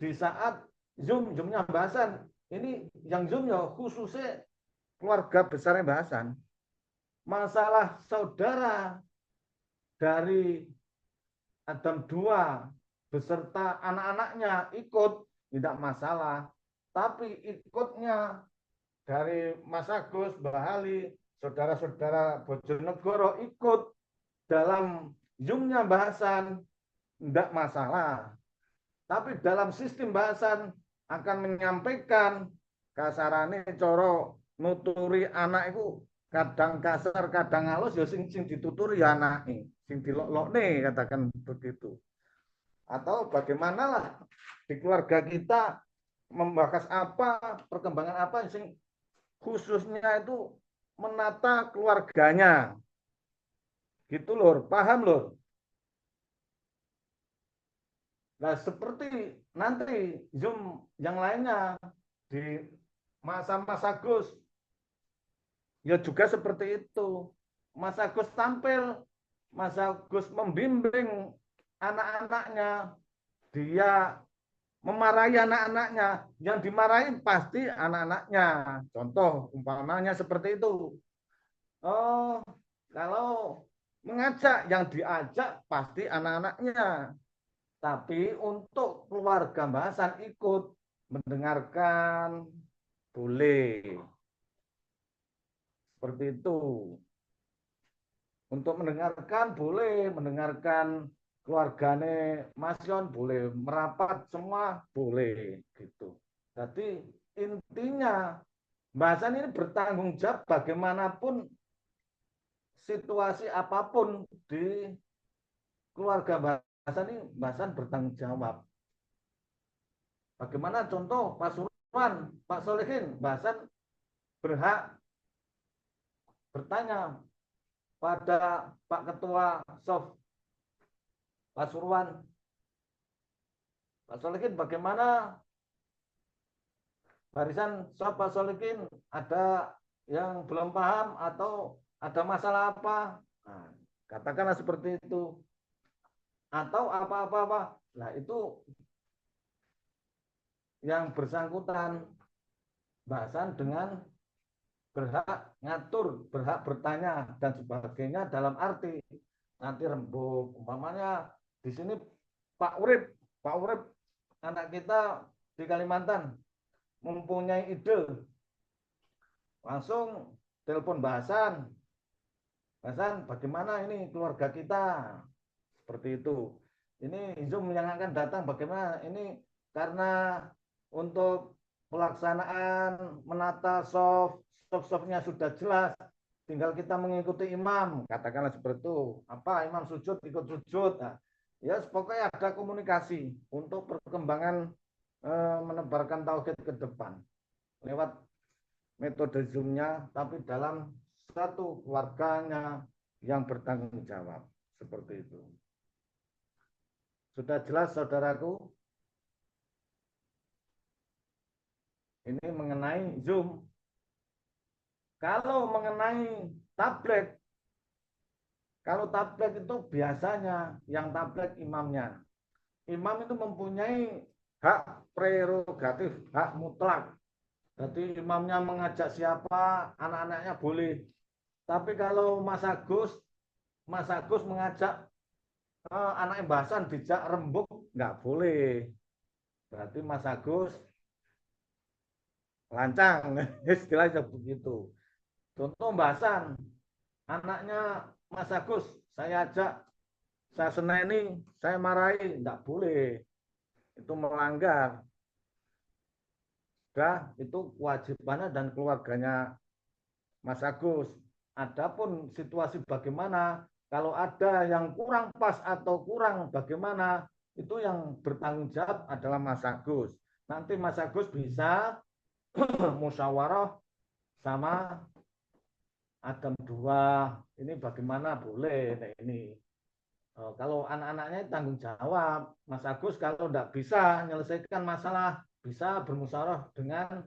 di saat zoomnya bahasan ini yang zoom ya khususnya keluarga besarnya bahasan. Masalah saudara dari Adam 2 beserta anak-anaknya ikut tidak masalah, tapi ikutnya dari Mas Agus, Mbak Hali, saudara-saudara Bojonegoro ikut dalam zoomnya bahasan tidak masalah, tapi dalam sistem bahasan akan menyampaikan kasarane coro nuturi anak itu kadang kasar kadang halus ya sing dituturi ya anak sing dilok-lokne katakan begitu. Atau bagaimanalah di keluarga kita membahas apa, perkembangan apa sing khususnya itu menata keluarganya. Gitu lur, paham lur? Nah, seperti nanti Zoom yang lainnya di Mas Agus ya juga seperti itu. Mas Agus tampil, Mas Agus membimbing anak-anaknya, dia memarahi anak-anaknya, yang dimarahi pasti anak-anaknya. Contoh umpamanya seperti itu. Oh, kalau mengajak yang diajak pasti anak-anaknya. Tapi untuk keluarga bahasan ikut mendengarkan boleh. Seperti itu. Untuk mendengarkan boleh, mendengarkan keluargane Mas Yon boleh, merapat semua boleh gitu. Jadi intinya bahasan ini bertanggung jawab bagaimanapun situasi apapun di keluarga bahasan ini, bahasan bertanggung jawab. Bagaimana contoh Pak Surwan, Pak Solehin, bahasan berhak bertanya pada Pak Ketua SOF, Pak Surwan, Pak Solehin, bagaimana barisan SOF Pak Solehin ada yang belum paham atau ada masalah apa? Nah, katakanlah seperti itu. Atau apa-apa. Nah, itu yang bersangkutan bahasan dengan berhak ngatur, berhak bertanya dan sebagainya dalam arti nanti rembuk. Umpamanya di sini Pak Urip anak kita di Kalimantan mempunyai ide, langsung telepon bahasan bagaimana ini keluarga kita seperti itu. Ini Zoom yang akan datang bagaimana ini karena untuk pelaksanaan menata softnya sudah jelas, tinggal kita mengikuti imam, katakanlah seperti itu. Apa imam sujud ikut sujud. Nah, ya pokoknya ada komunikasi untuk perkembangan menebarkan tauhid ke depan lewat metode Zoom-nya, tapi dalam satu keluarganya yang bertanggung jawab seperti itu. Sudah jelas saudaraku? Ini mengenai Zoom. Kalau mengenai tablet, kalau tablet itu biasanya yang tablet imamnya. Imam itu mempunyai hak prerogatif, hak mutlak. Jadi imamnya mengajak siapa, anak-anaknya boleh. Tapi kalau Mas Agus mengajak anaknya bahasan dijak rembuk, nggak boleh. Berarti Mas Agus lancang, istilahnya begitu. Contoh bahasan, anaknya Mas Agus, saya ajak saya seneni, saya marahi, enggak boleh. Itu melanggar. Sudah, itu kewajibannya dan keluarganya Mas Agus. Adapun situasi bagaimana, kalau ada yang kurang pas atau kurang bagaimana, itu yang bertanggung jawab adalah Mas Agus. Nanti Mas Agus bisa musyawarah sama Adam 2. Ini bagaimana boleh. Nah, ini kalau anak-anaknya tanggung jawab. Mas Agus kalau tidak bisa menyelesaikan masalah, bisa bermusyawarah dengan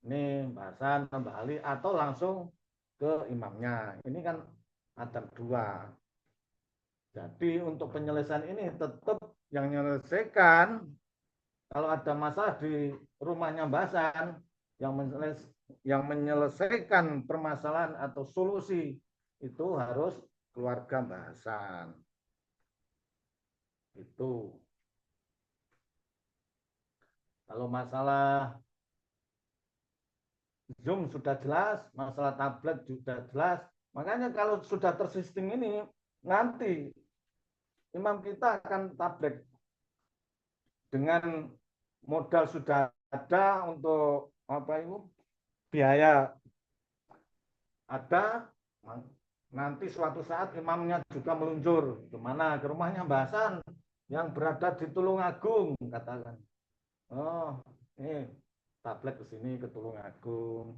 ini Mbak Hasan, Mbak Ali, atau langsung ke imamnya. Ini kan Adam 2. Jadi untuk penyelesaian ini tetap yang menyelesaikan, kalau ada masalah di rumahnya Mbak Hasan, yang menyelesaikan permasalahan atau solusi itu harus keluarga Mbak Hasan. Itu. Kalau masalah Zoom sudah jelas, masalah tablet sudah jelas. Makanya kalau sudah tersistem ini, nanti imam kita akan tablet dengan modal sudah ada untuk apa itu biaya ada, nanti suatu saat imamnya juga meluncur kemana, ke rumahnya Mbah Hasan yang berada di Tulungagung, katakan. Oh, ini tablet ke sini ke Tulungagung.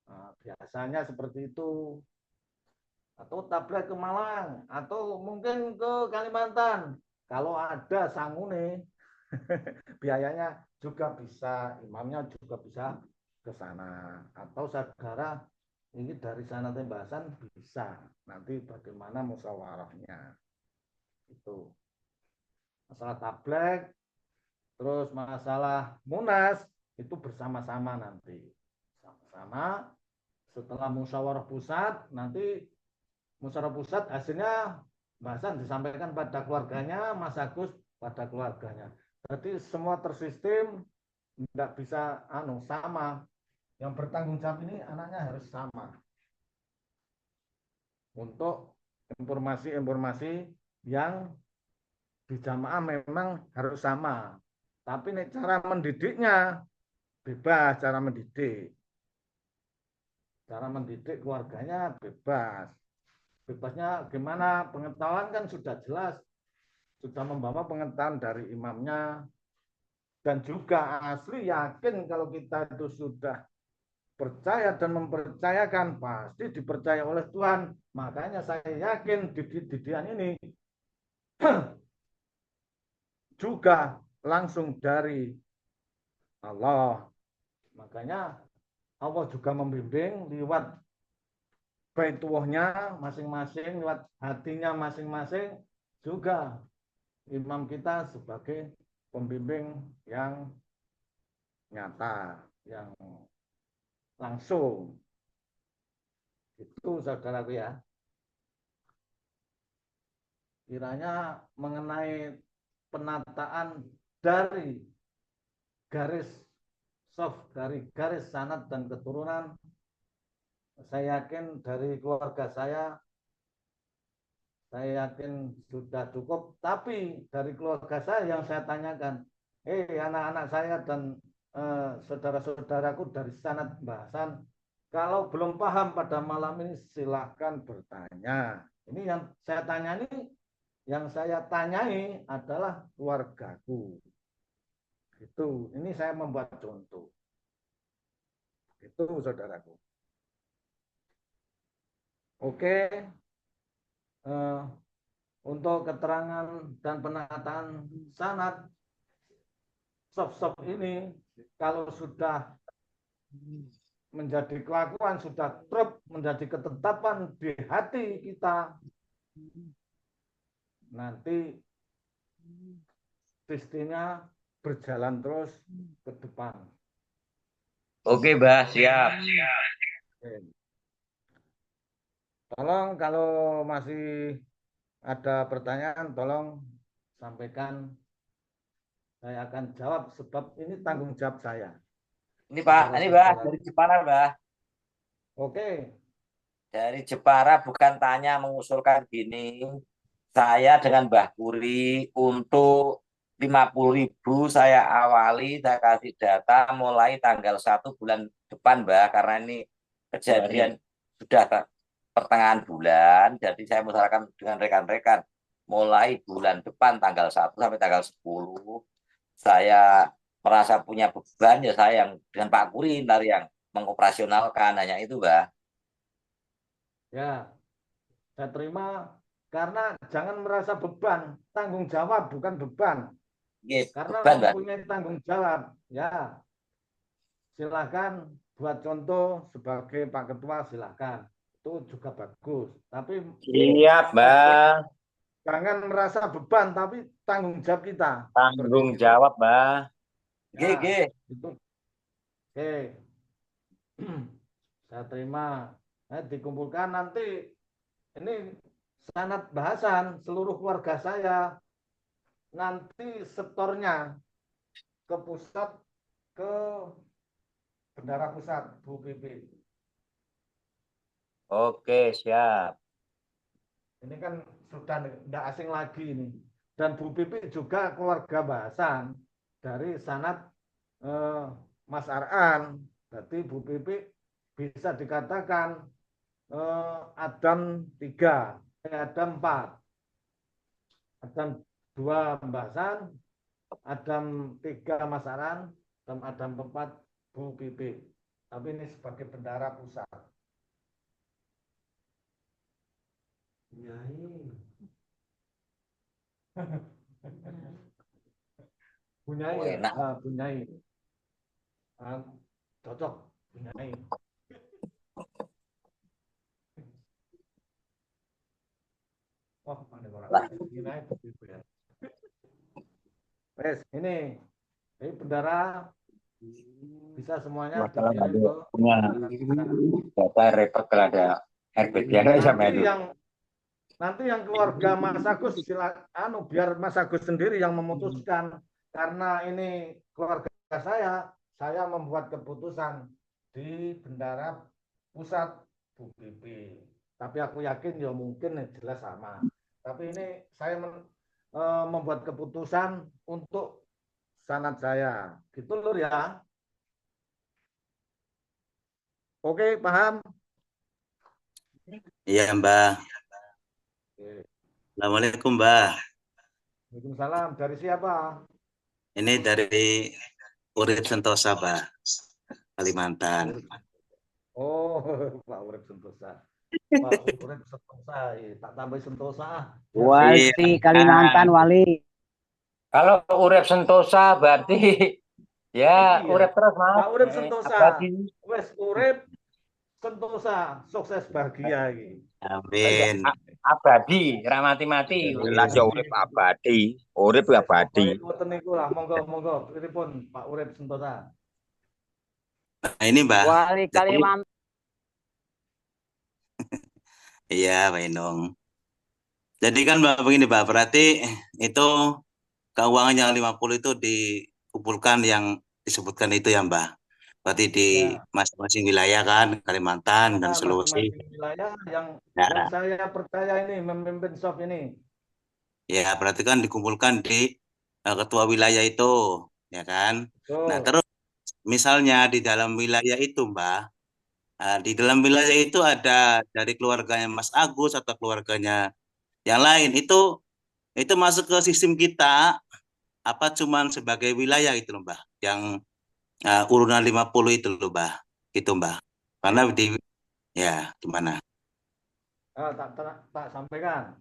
Nah, biasanya seperti itu. Atau tablet ke Malang, atau mungkin ke Kalimantan. Kalau ada sangune, biayanya juga bisa, imamnya juga bisa ke sana. Atau saudara ini dari sana tembasan bisa. Nanti bagaimana musyawarahnya. Itu. Masalah tablet, terus masalah munas, itu bersama-sama nanti. Sama-sama setelah musyawarah pusat, nanti musyawarah pusat hasilnya bahasan disampaikan pada keluarganya, Mas Agus pada keluarganya. Jadi semua tersistem, tidak bisa sama. Yang bertanggung jawab ini anaknya harus sama. Untuk informasi-informasi yang di jamaah memang harus sama. Tapi cara mendidiknya bebas, cara mendidik. Cara mendidik keluarganya bebas. Bebasnya gimana? Pengetahuan kan sudah jelas. Sudah membawa pengetahuan dari imamnya. Dan juga asli yakin kalau kita itu sudah percaya dan mempercayakan, pasti dipercaya oleh Tuhan. Makanya saya yakin didikan ini juga langsung dari Allah. Makanya Allah juga membimbing lewat baitullahnya masing-masing, lewat hatinya masing-masing, juga imam kita sebagai pembimbing yang nyata, yang langsung. Itu saudaraku ya. Kiranya mengenai penataan dari garis soft, dari garis sanad dan keturunan, saya yakin dari keluarga saya yakin sudah cukup. Tapi dari keluarga saya yang saya tanyakan, anak-anak saya dan saudara-saudaraku dari sanad Mbah Hasan, kalau belum paham pada malam ini silahkan bertanya. Ini yang saya tanya ini, yang saya tanyai adalah keluargaku. Itu, ini saya membuat contoh. Itu saudaraku. Oke. Untuk keterangan dan penataan sanad soft ini, kalau sudah menjadi kelakuan, sudah drop menjadi ketetapan di hati kita, nanti sistemnya berjalan terus ke depan. Oke, Mbah, siap. Tolong kalau masih ada pertanyaan, tolong sampaikan. Saya akan jawab sebab ini tanggung jawab saya. Ini Pak, ini Mbah dari Jepara, Mbah. Oke. Dari Jepara bukan tanya mengusulkan gini. saya dengan Mbah Kuri untuk 50.000 saya awali, saya kasih data mulai tanggal 1 bulan depan, Mbak, karena ini kejadian sudah pertengahan bulan, jadi saya musyawarahkan dengan rekan-rekan mulai bulan depan tanggal 1 sampai tanggal 10 saya merasa punya beban, ya saya yang dengan Pak Kuri ntar yang mengoperasionalkan, hanya itu, Mbak. Ya, saya terima karena jangan merasa beban, tanggung jawab bukan beban. Iya, Karena beban, Mbak. mempunyai tanggung jawab. Ya, silakan buat contoh sebagai Pak Ketua, silakan. Itu juga bagus. Tapi Siap, Bang. jangan merasa beban, tapi tanggung jawab kita. Tanggung Seperti itu. jawab, Bang. Ya, GG. itu. Oke. Saya terima. Dikumpulkan nanti ini sanad bahasan seluruh keluarga saya. Nanti setornya ke pusat, ke Bendara Pusat, Bu Pipi. Oke, siap. Ini kan sudah tidak asing lagi ini. Dan Bu Pipi juga keluarga bahasan dari sanad Mas Ar'an. Jadi Bu Pipi bisa dikatakan Adam 3, Adam 4. Adam 2 Bahasan, Adam 3 Mas Ar'an, dan Adam 4 Bu Pipi. Tapi ini sebagai bendara pusat. Bunyai ya? Enak. Bunyai. Cocok, Bunyai. Oh, mana orang? Bunyai Bu Pipi ya. Wes, ini bendara bisa semuanya Masalah dikirim ada ke punya data repot kalau ada RPT aja nanti yang keluarga Mas Agus biar Mas Agus sendiri yang memutuskan, karena ini keluarga saya membuat keputusan di Bendara Pusat Bu Pipi. Tapi aku yakin ya mungkin jelas sama. Tapi ini saya membuat keputusan untuk sanad saya. Gitu lur ya. Oke, paham? Iya, Mbah. Assalamualaikum, Mbah. Waalaikumsalam. Dari siapa? Ini dari Urip Sentosa, Mbah, Kalimantan. Oh, Pak Urip Sentosa. Pak Urip Sentosa, tak tambah Sentosa. Wali Kalimantan, Wali. Kalau Urip Sentosa berarti ya Iya. urip terus, Mas. Pak Urip Sentosa. Wes Urip Sentosa, sukses bahagia iki. Amin. Abadi, ra mati-mati. Lah ya urip abadi. Urip abadi. Ngoten niku lah, monggo pripun Pak Urip Sentosa. Nah, ini, Mbah. Wali Kalimantan. Iya, Pak Inung. Jadi kan, Mbak, begini, Mbak. Berarti itu keuangan yang 50 itu dikumpulkan yang disebutkan itu ya, Mbak. Berarti di masing-masing wilayah kan, Kalimantan dan Sulawesi. Masing-masing wilayah yang Ya. saya percaya ini memimpin shop ini. Ya, berarti kan dikumpulkan di ketua wilayah itu, ya kan? Nah, terus misalnya di dalam wilayah itu, Mbak, di dalam wilayah itu ada dari keluarganya Mas Agus atau keluarganya yang lain, itu masuk ke sistem kita apa cuman sebagai wilayah itu loh, Mbak, yang urunan 50 itu loh, Mbak, gitu, Mbak. Karena ya gimana? Tak sampaikan.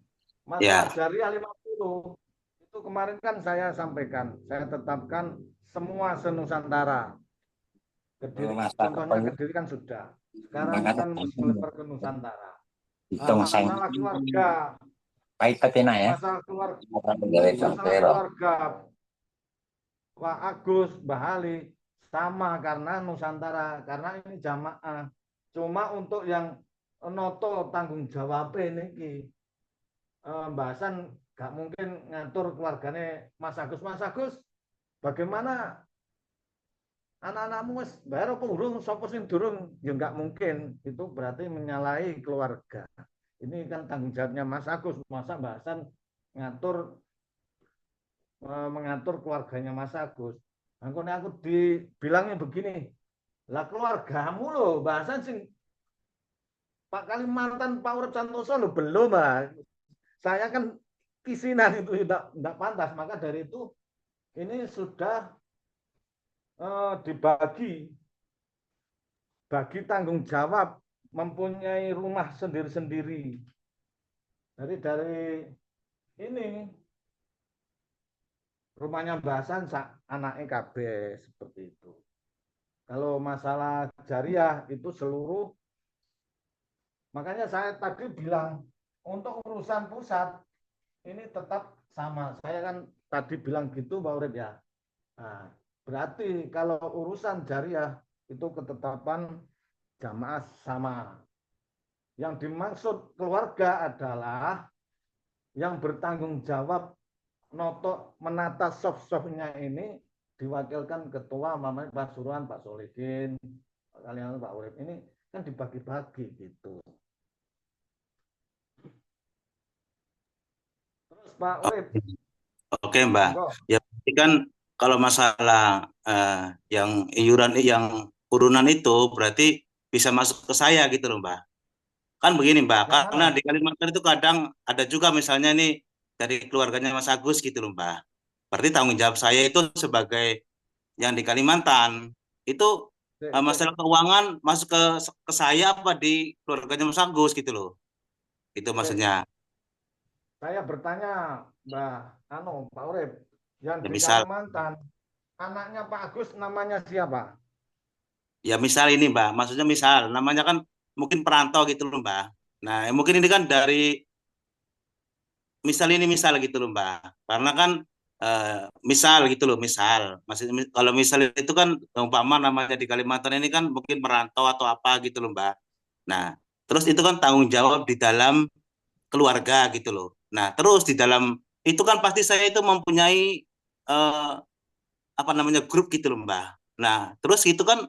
Ya. Masalah Syariah 50 itu kemarin kan saya sampaikan, saya tetapkan semua se-Nusantara. Contohnya Kediri kan sudah. Sekarang kan melebar ke Nusantara. Masalah keluarga. Masalah keluarga Pak Agus, Mbah Ali sama karena Nusantara, karena ini jamaah. Cuma untuk yang noto tanggung jawab ini bahasan gak mungkin ngatur keluarganya Mas Agus. Mas Agus, bagaimana anak-anakmu wis bayar apa urung, sapa sing durung? Ya nggak mungkin. Itu berarti menyalahi keluarga. Ini kan tanggung jawabnya Mas Agus. Masa bahasan mengatur keluarganya Mas Agus. Aku dibilangnya begini, lah keluargamu loh, bahasan sing Pak Kalimantan Pak Urip Santoso loh belum, Mas. Saya kan kisinan itu tidak pantas, maka dari itu ini sudah dibagi tanggung jawab, mempunyai rumah sendiri-sendiri. Jadi dari ini rumahnya Bahasan anaknya KB seperti itu. Kalau masalah jariah itu seluruh, makanya saya tadi bilang untuk urusan pusat ini tetap sama. Saya kan tadi bilang gitu Pak Urip ya. Nah, berarti kalau urusan jariah itu ketetapan jamaah sama. Yang dimaksud keluarga adalah yang bertanggung jawab menata soft-softnya ini diwakilkan ketua namanya Pak Suruhan, Pak Solihin, kalian Pak Urip. Ini kan dibagi-bagi gitu. Terus Pak Urip. Oke, Mbak. Ya berarti kan kalau masalah yang iuran yang urunan itu berarti bisa masuk ke saya gitu loh, Mbak. Kan begini, Mbak. Yang Karena mana? di Kalimantan itu kadang ada juga misalnya nih dari keluarganya Mas Agus gitu loh, Mbak. Berarti tanggung jawab saya itu sebagai yang di Kalimantan itu masalah keuangan masuk ke saya apa di keluarganya Mas Agus gitu loh. Itu maksudnya. Saya bertanya, Pak Urip, yang Ya, di misal Kalimantan, anaknya Pak Agus namanya siapa? ya misal ini Mbak, maksudnya misal namanya kan mungkin perantau gitu loh Mbak. Nah, mungkin ini kan dari misal gitu loh Mbak. Karena kan misal gitu loh, misal. Maksudnya kalau misal itu kan umpama namanya di Kalimantan ini kan mungkin merantau atau apa gitu loh Mbak. Nah, terus itu kan tanggung jawab di dalam keluarga gitu loh. Nah, terus di dalam itu kan pasti saya itu mempunyai eh, apa namanya grup gitu loh Mbak. Nah, terus itu kan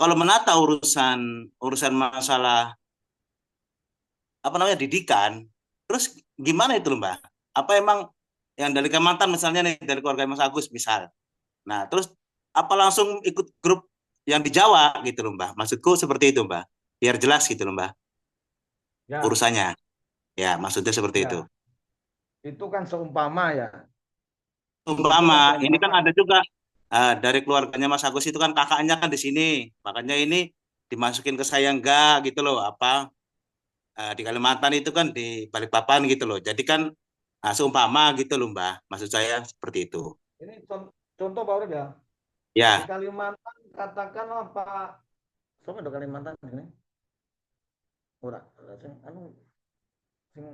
kalau menata urusan urusan masalah apa namanya didikan, terus gimana itu loh Mbak? Apa emang yang dari Kalimantan misalnya nih dari keluarga Mas Agus misal. Nah, terus apa langsung ikut grup yang di Jawa gitu loh Mbak? Maksudku seperti itu Mbak. Biar jelas gitu loh Mbak Ya, urusannya. Ya, maksudnya seperti itu. ya. Itu kan seumpama ya. Itu kan Umpama, ini kan seumpama. ada juga dari keluarganya Mas Agus itu kan kakaknya kan di sini. Makanya ini dimasukin ke saya enggak gitu loh. Apa di Kalimantan itu kan di Balikpapan gitu loh. Jadi kan seumpama gitu loh Mbak. Maksud saya seperti itu. Ini contoh Pak Urip ya. Di Ya, Kalimantan katakanlah Pak, siapa di Kalimantan ini? Ora, sing anu sing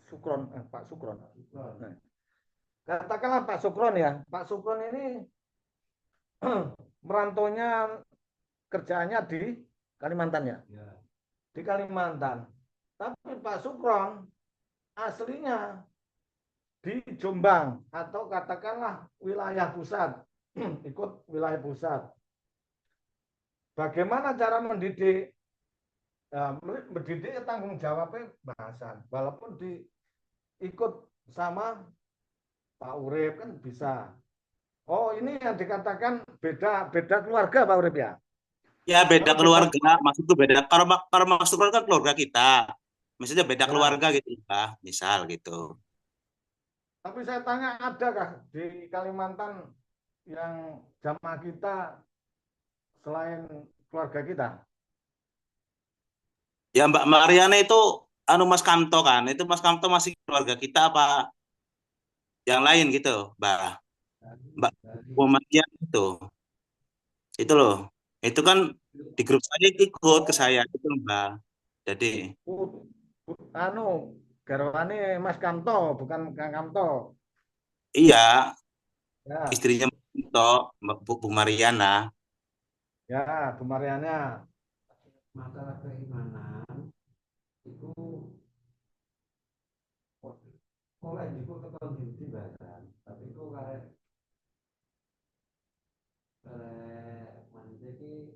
Sukron, Pak Sukron. Nah, katakanlah Pak Sukron ya. Pak Sukron ini merantaunya kerjaannya di Kalimantan ya. Di Kalimantan. Tapi Pak Sukron aslinya di Jombang atau katakanlah wilayah pusat. Ikut wilayah pusat. Bagaimana cara mendidik? Mendidik tanggung jawabnya Bahasan. Walaupun diikut sama Pak Urip kan bisa. Oh, ini yang dikatakan beda keluarga Pak Urip ya. ya beda Kalau beda keluarga. Maksudku beda. Kalau maksud kan keluarga kita. Maksudnya beda ya. keluarga gitu Mbak. Misal gitu. Tapi saya tanya adakah di Kalimantan yang jamaah kita selain keluarga kita? Ya Mbak Mariana itu anu Mas Kamto kan. Itu Mas Kamto masih keluarga kita apa yang lain gitu, Mbak. Mbak Muhammadiyah itu loh. Itu kan di grup saya ikut ke saya itu Mbak. Jadi Anu, garwane Mas Kamto, bukan Kang Kamto. iya Ya, istrinya Mas Kamto, Mbak Bu Mariana. ya, Bu Mariana. Masalah keimanan itu oleh itu tekan di badan, tapi itu karek manusia ki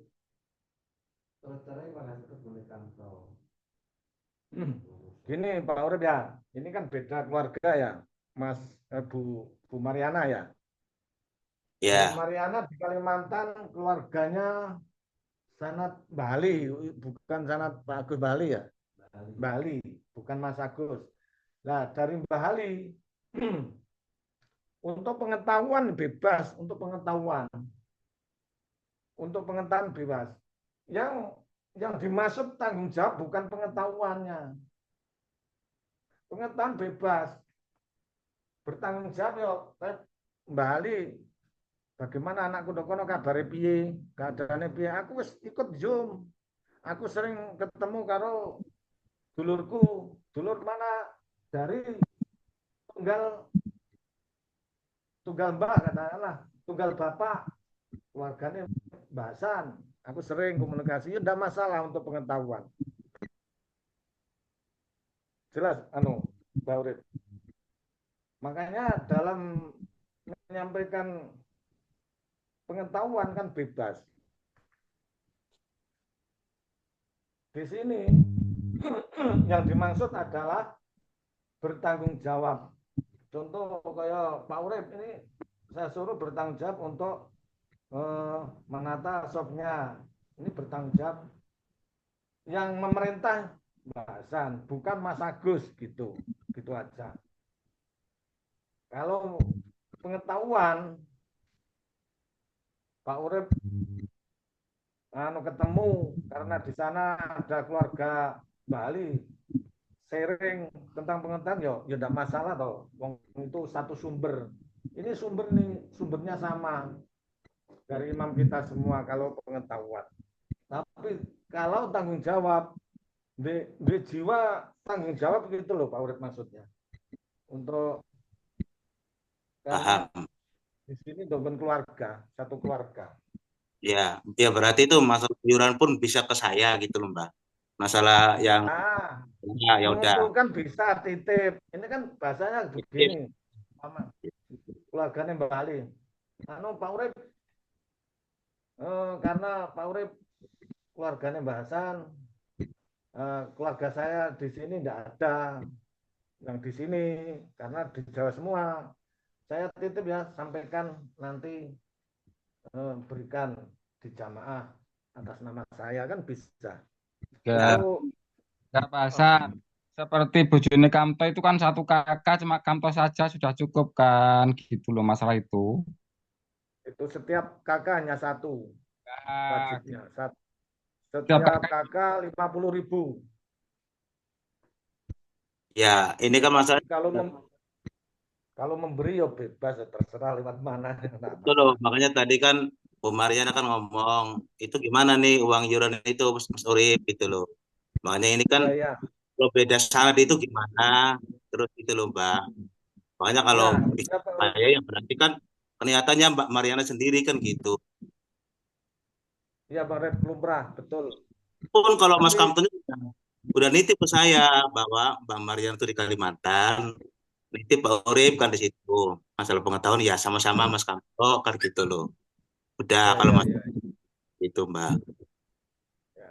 terus cerai pada boleh kantor. Gini Pak Urip ya, ini kan beda keluarga ya. Mas Bu Mariana ya. Bu Ya, Mariana di Kalimantan keluarganya sanat Bali, bukan sanat Pak Agus Bali ya. Bali, bukan Mas Agus. Nah, dari Bali untuk pengetahuan bebas, untuk pengetahuan bebas. Yang dimaksud tanggung jawab bukan pengetahuannya. Pengetahuan bebas. Bertanggung jawab ya, Bali. Bagaimana anakku dokono kabar piye, keadaannya piye. Aku wis ikut Zoom. Aku sering ketemu karo dulurku. Dulur mana dari tunggal mbak katakanlah, tunggal bapak, keluarganya bahasan. Aku sering komunikasi, ya tidak masalah untuk pengetahuan. Jelas, Mbak Urip. Makanya dalam menyampaikan pengetahuan kan bebas. Di sini yang dimaksud adalah bertanggung jawab. Contoh kayak Pak Urip ini saya suruh bertanggung jawab untuk menata shopnya. Ini bertanggung jawab. Yang memerintah bahasan, bukan Mas Agus gitu. Gitu aja. Kalau pengetahuan Pak Urip ketemu karena di sana ada keluarga Bali sharing tentang pengetahuan ya tidak masalah toh. Itu satu sumber. Ini sumbernya sama dari imam kita semua kalau pengetahuan. Tapi kalau tanggung jawab di jiwa tanggung jawab gitu loh Pak Urip maksudnya. Untuk karena paham. di sini doben keluarga, satu keluarga. Ya, ya berarti itu masalah iuran pun bisa ke saya gitu loh, Mbak. Masalah yang ya udah. Mengumpulkan bisa titip. Ini kan bahasanya begini, sama keluarganya Bali. Pak Urip, karena Pak Urip keluarganya bahasan, keluarga saya di sini tidak ada yang di sini karena di Jawa semua. Saya titip ya, sampaikan nanti berikan di jamaah atas nama saya kan bisa. Ya, Itu nggak pasar. Seperti bojone Kamto itu kan satu kakak, cuma Kamto saja sudah cukup kan, gitu loh masalah itu. setiap kakak hanya satu Ya, wajibnya. setiap Setiap kakak kakak 50.000. Ya, ini kan masalah Tapi kalau memberi ya bebas ya terserah lewat mana. Enggak itu loh. masalah. Makanya tadi kan Bu Mariana kan ngomong, itu gimana nih uang iuran itu Mas Urip gitu loh. Makanya ini kan Iya, iya. kalau beda syarat itu gimana? Terus itu loh, Mbak. Makanya kalau Ya, bisa ya Pak Urip. saya ya berarti kan kelihatannya Mbak Mariana sendiri kan gitu. Iya Pak Urip, lumrah, betul. Pun kalau Mas Tapi Kamtun udah nitip ke saya bahwa Mbak Mariana itu di Kalimantan, nitip Pak Urip kan di situ. Masalah pengetahuan ya sama-sama Mas Kamto kan gitu loh. Udah ya, kalau ya, Mas ya, itu Mbak. ya.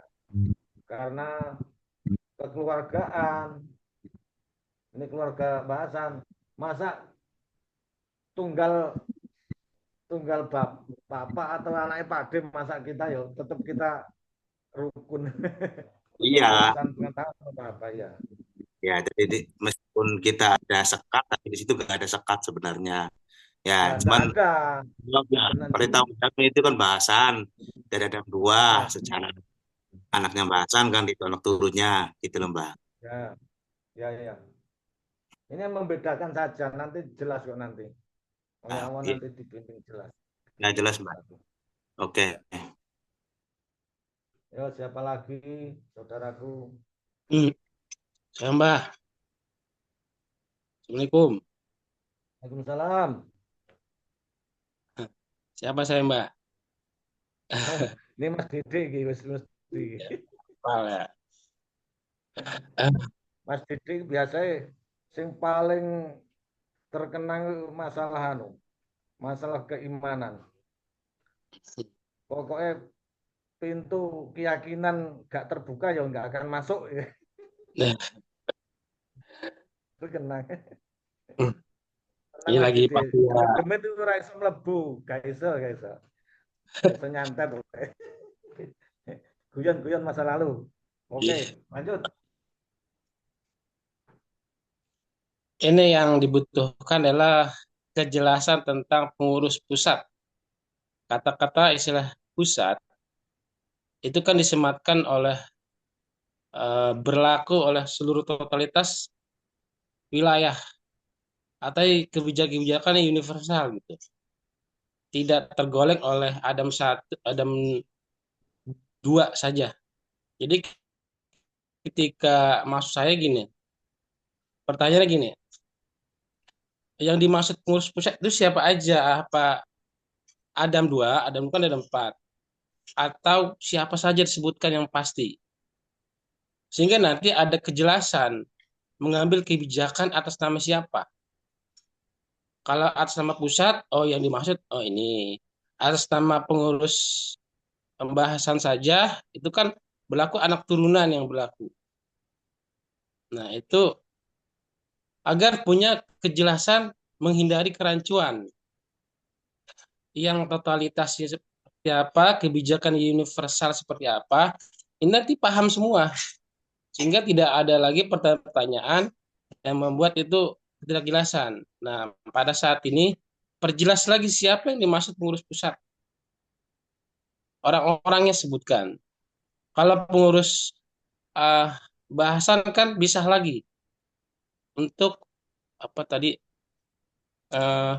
Karena kekeluargaan, ini keluarga bahasan. Masa tunggal tunggal bapak atau anaknya Pak Dem masa kita ya tetap kita rukun untuk Iya, urusan pengetahuan apa ya. ya jadi meskipun kita ada sekat tapi di situ gak ada sekat sebenarnya. Ya, Ya, enggak cuman ada. ya, Benar perintah ini. undang itu kan bahasan dari ada dua Ya, secara anaknya bahasan kan itu anak turunnya gitu loh Mbak. ya, ya, ya. Ini yang membedakan saja. Nanti jelas kok nanti. Oleh Nah, Allah iya, nanti dibimbing jelas. ya jelas Mbak. Oke. Ya. Yo, siapa lagi, saudaraku? Saya Mbah. Assalamualaikum. Waalaikumsalam. Siapa saya Mbah? Ini Mas Dede, mesti. Pak ya. Eh, Mas Dede biasanya sing paling terkenang masalah masalah keimanan. Pokoknya pintu keyakinan gak terbuka ya nggak akan masuk ya. Nah, Terkenang. Ini Mas lagi Dede. pas ya. Gregem itu ora iso mlebu, gak iso, gak iso. Gak iso nyantet. Guyon-guyon masa lalu. Oke, lanjut. Ini yang dibutuhkan adalah kejelasan tentang pengurus pusat. Kata-kata istilah pusat itu kan disematkan oleh berlaku oleh seluruh totalitas wilayah atau kebijakan-kebijakan yang universal gitu. Tidak tergolek oleh Adam satu, Adam dua saja. Jadi ketika maksud saya gini, pertanyaannya gini, yang dimaksud pengurus pusat itu siapa aja? Apa Adam dua, Adam bukan Adam empat, atau siapa saja disebutkan yang pasti? Sehingga nanti ada kejelasan mengambil kebijakan atas nama siapa. Kalau atas nama pusat, oh yang dimaksud, oh ini. Atas nama pengurus pembahasan saja, itu kan berlaku anak turunan yang berlaku. Nah, itu agar punya kejelasan menghindari kerancuan. Yang totalitasnya seperti apa, kebijakan universal seperti apa, ini nanti paham semua. Sehingga tidak ada lagi pertanyaan yang membuat itu ketidakjelasan. Nah, pada saat ini, perjelas lagi siapa yang dimaksud pengurus pusat. Orang-orangnya sebutkan. Kalau pengurus bahasan kan bisa lagi untuk apa tadi eh,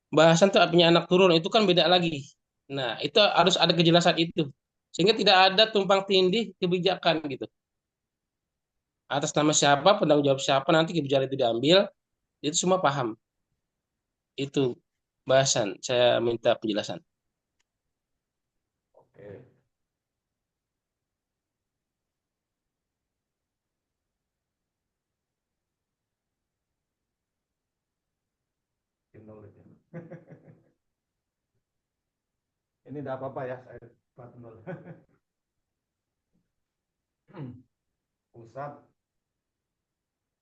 bahasan tuh punya anak turun itu kan beda lagi. Nah, itu harus ada kejelasan itu. Sehingga tidak ada tumpang tindih kebijakan gitu. Atas nama siapa, penanggung jawab siapa nanti kebijakan itu diambil, itu semua paham. Itu bahasan. Saya minta penjelasan. Oke. Ini tidak apa-apa ya, saya buat nol. Pusat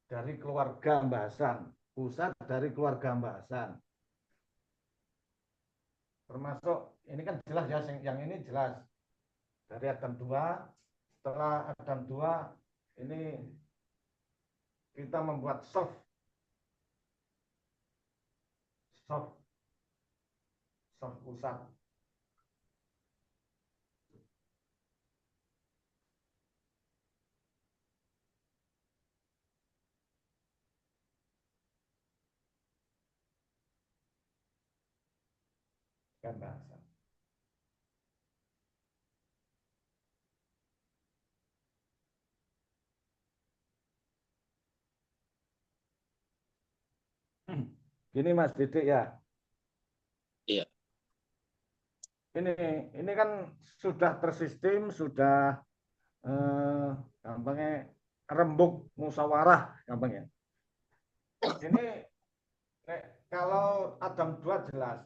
dari keluarga Mbahasan. Pusat dari keluarga Mbahasan. Termasuk, ini kan jelas ya, yang ini jelas. Dari Adam 2, setelah Adam 2, ini kita membuat soft pusat. Kan bahasa. Gini Mas Didik ya. Iya. Ini kan sudah tersistem, sudah gampangnya rembuk musyawarah gampangnya. Ini kalau Adam 2 jelas,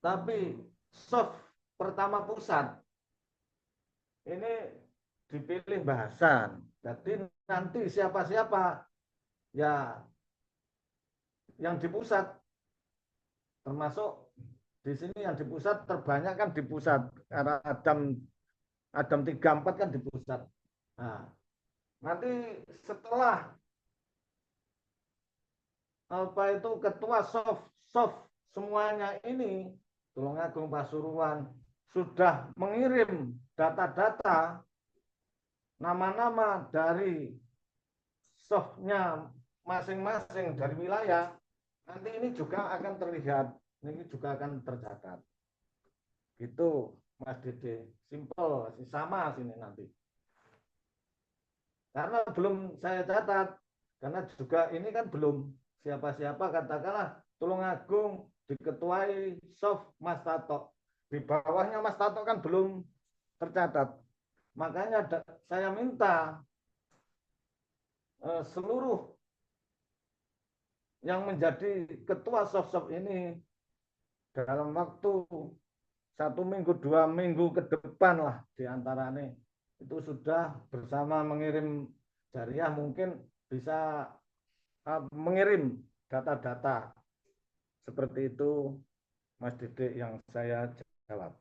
tapi soft pertama pusat ini dipilih bahasan. Jadi nanti siapa-siapa ya yang di pusat, termasuk di sini yang di pusat terbanyak kan di pusat karena Adam 3 4 kan di pusat. Nah, nanti setelah apa itu ketua soft semuanya ini Tulungagung Pasuruan sudah mengirim data-data nama-nama dari softnya masing-masing dari wilayah, nanti ini juga akan terlihat, ini juga akan tercatat. Gitu Mas Dede, simple, sama sini nanti. Karena belum saya catat, karena juga ini kan belum siapa-siapa, katakanlah Tulungagung diketuai soft Mas Tato. Di bawahnya Mas Tato kan belum tercatat. Makanya saya minta seluruh yang menjadi ketua soft ini dalam waktu 1 minggu 2 minggu ke depan lah diantaranya itu sudah bersama mengirim jariah, mungkin bisa mengirim data-data seperti itu, Mas Didik, yang saya jawab.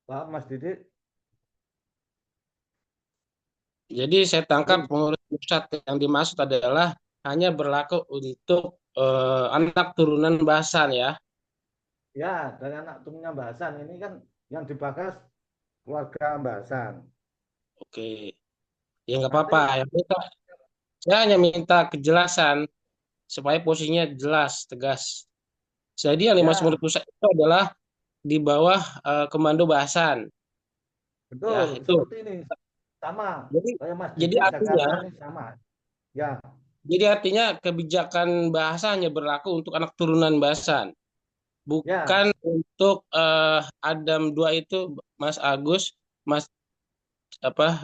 Pak Mas Didik? Jadi saya tangkap pengurus pusat yang dimaksud adalah hanya berlaku untuk anak turunan Basan ya. Ya, dari anak turunan Basan ini kan yang dibahas keluarga Basan. Oke, ya nggak apa-apa. Saya hanya minta kejelasan supaya posisinya jelas, tegas. Jadi yang dimaksud pengurus pusat itu adalah di bawah komando Basan. Ya, Betul, itu. seperti ini. Sama. Kayak Mas Jadi Didik artinya Jakarta ini sama. Ya. Jadi artinya kebijakan bahasa hanya berlaku untuk anak turunan Basan, bukan untuk Adam 2 itu Mas Agus, Mas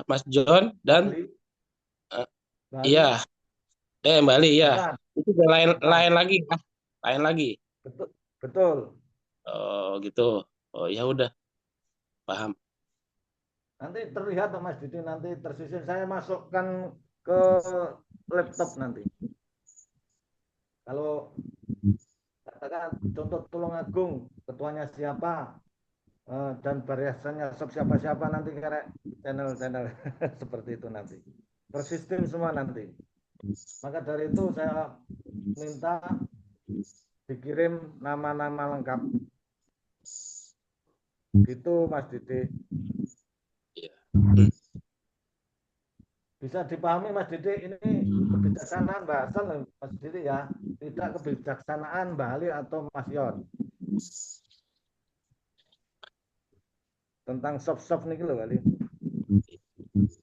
Mas John dan iya, Bali ya. Itu lain lagi, lain lagi. Betul, betul. Oh gitu. Oh ya udah, paham. Nanti terlihat Mas Didi, nanti tersisir saya masukkan ke laptop nanti. Kalau katakan contoh Tulungagung, ketuanya siapa, dan barisannya siapa-siapa, nanti kayak channel-channel seperti itu nanti. Persistem semua nanti. Maka dari itu saya minta dikirim nama-nama lengkap. Gitu Mas Didi. Bisa dipahami Mas Didi, ini kebijaksanaan bahasa Mas Didi ya, tidak kebijaksanaan Mbak Ali atau Mas Yon. Tentang soft-soft nih loh kali.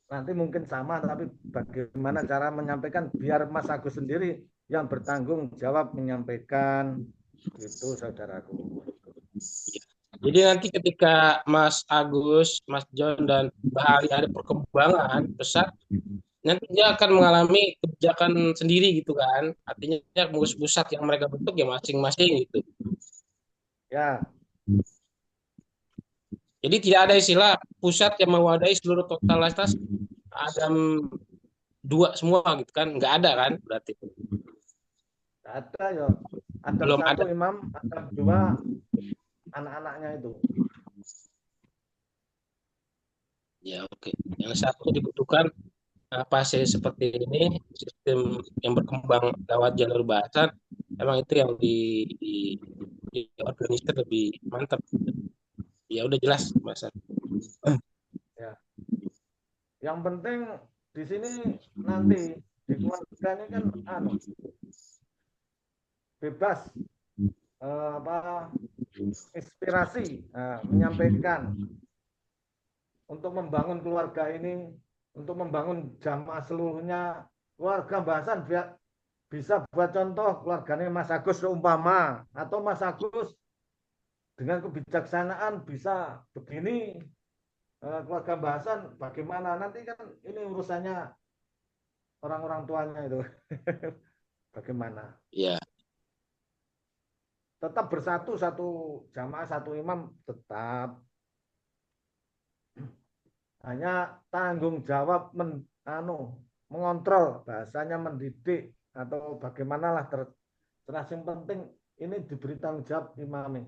Nanti mungkin sama, tapi bagaimana cara menyampaikan biar Mas Agus sendiri yang bertanggung jawab menyampaikan, itu saudaraku. Jadi nanti ketika Mas Agus, Mas John, dan Mbak Ali ada perkembangan besar, nanti dia akan mengalami kebijakan sendiri gitu kan. Artinya pengurus pusat yang mereka bentuk ya masing-masing gitu. Ya. Jadi tidak ada istilah pusat yang mewadahi seluruh totalitas Adam 2 semua gitu kan. Nggak ada kan berarti. Ada ya. Ada Belum satu ada. imam, ada dua anak-anaknya itu. Ya oke. Yang satu dibutuhkan fase seperti ini, sistem yang berkembang lewat jalur bahasa, emang itu yang di organisasi lebih mantap. Ya udah jelas Mas. Ya. Yang penting di sini nanti di keluarga ini kan bebas inspirasi menyampaikan untuk membangun keluarga ini, untuk membangun jamaah seluruhnya. Keluarga Bahasan bisa buat contoh keluarganya Mas Agus seumpama, atau Mas Agus dengan kebijaksanaan bisa begini, keluarga Bahasan bagaimana, nanti kan ini urusannya orang-orang tuanya itu. Bagaimana? Ya. Tetap bersatu, satu jamaah, satu imam, tetap. Hanya tanggung jawab mengontrol, bahasanya mendidik atau bagaimanalah terus yang penting ini diberi tanggung jawab imam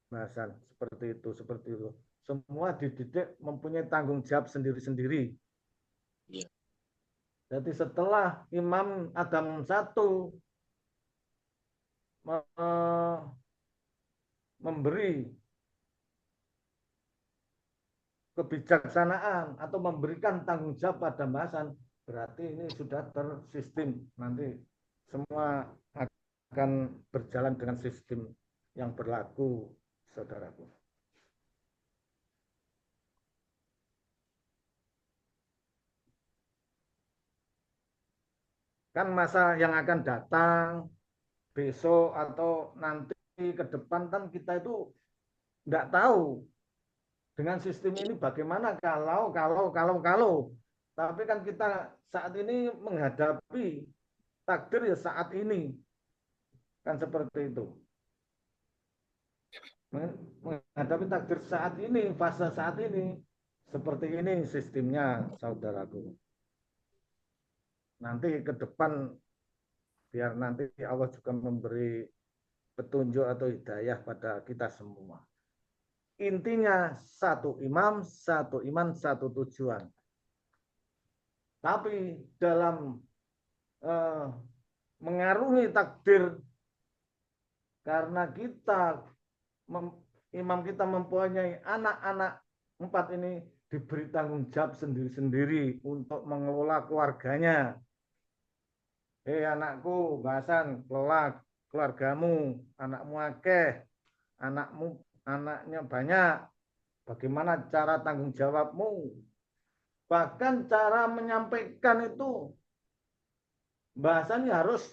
bahasan seperti itu. Semua dididik mempunyai tanggung jawab sendiri-sendiri. Ya. Jadi setelah Imam Adam 1 memberi kebijaksanaan atau memberikan tanggung jawab pada bahasan, berarti ini sudah tersistem. Nanti semua akan berjalan dengan sistem yang berlaku, saudaraku. Kan masa yang akan datang besok atau nanti ke depan kan kita itu nggak tahu dengan sistem ini bagaimana kalau. Tapi kan kita saat ini menghadapi takdir ya saat ini. Kan seperti itu. Menghadapi takdir saat ini, fase saat ini. Seperti ini sistemnya, saudaraku. Nanti ke depan biar nanti Allah juga memberi petunjuk atau hidayah pada kita semua. Intinya satu imam, satu iman, satu tujuan. Tapi dalam mengarungi takdir, karena imam kita mempunyai anak-anak 4 ini diberi tanggung jawab sendiri-sendiri untuk mengelola keluarganya. Anakku, Bahasan, kelola keluargamu, anakmu akeh, anaknya banyak. Bagaimana cara tanggung jawabmu? Bahkan cara menyampaikan itu bahasanya harus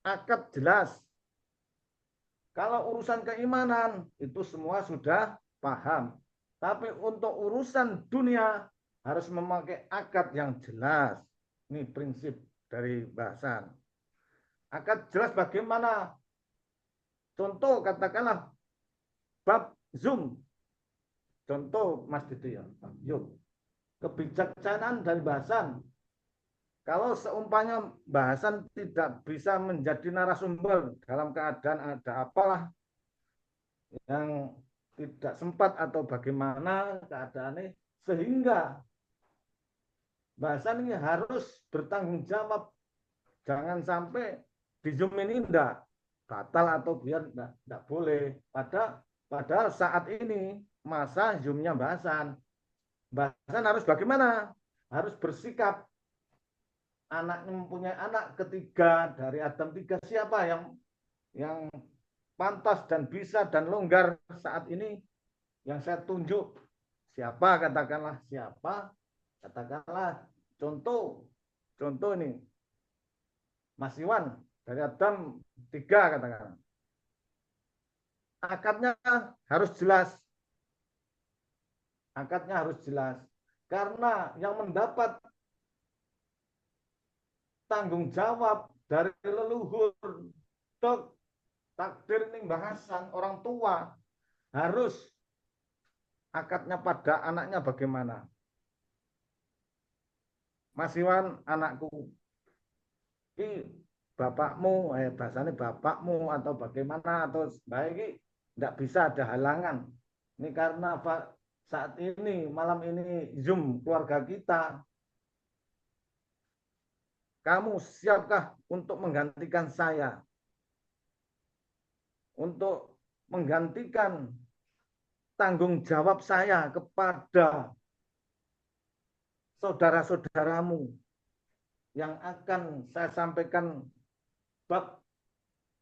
akad jelas. Kalau urusan keimanan itu semua sudah paham. Tapi untuk urusan dunia harus memakai akad yang jelas. Ini prinsip dari bahasan. Akad jelas bagaimana? Contoh katakanlah bab Zoom. Contoh Mas Didi ya, Zoom. Kebijaksanaan dari bahasan. Kalau seumpamanya bahasan tidak bisa menjadi narasumber dalam keadaan ada apalah yang tidak sempat atau bagaimana keadaannya, sehingga bahasan ini harus bertanggung jawab. Jangan sampai di Zoom ini tidak batal atau biar tidak boleh. Padahal saat ini masa Zoom-nya bahasan. Bahasan harus bagaimana? Harus bersikap. Anaknya mempunyai anak ketiga dari Adam 3, siapa yang pantas dan bisa dan longgar saat ini yang saya tunjuk? Siapa? Katakanlah siapa? Katakanlah contoh ini Mas Iwan dari Adam 3, katakanlah. Akadnya harus jelas. Akadnya harus jelas. Karena yang mendapat tanggung jawab dari leluhur, dok, takdir ini bahasan orang tua, harus akadnya pada anaknya bagaimana? Mas Iwan, anakku, ini bapakmu, bahasanya bapakmu atau bagaimana, atau baik, tidak bisa ada halangan. Ini karena saat ini, malam ini Zoom keluarga kita. Kamu siapkah untuk menggantikan saya? Untuk menggantikan tanggung jawab saya kepada saudara-saudaramu yang akan saya sampaikan bab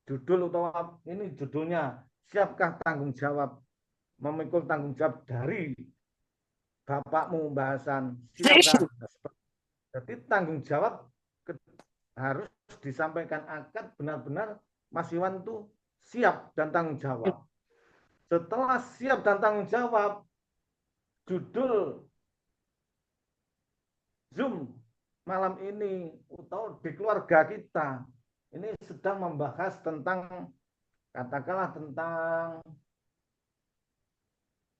judul utama ini, judulnya siapkah tanggung jawab, memikul tanggung jawab dari bapakmu bahasan. Siapkah? Jadi tanggung jawab harus disampaikan akad benar-benar Mas Iwan itu siap dan tanggung jawab. Setelah siap dan tanggung jawab, judul Zoom malam ini atau di keluarga kita ini sedang membahas tentang, katakanlah tentang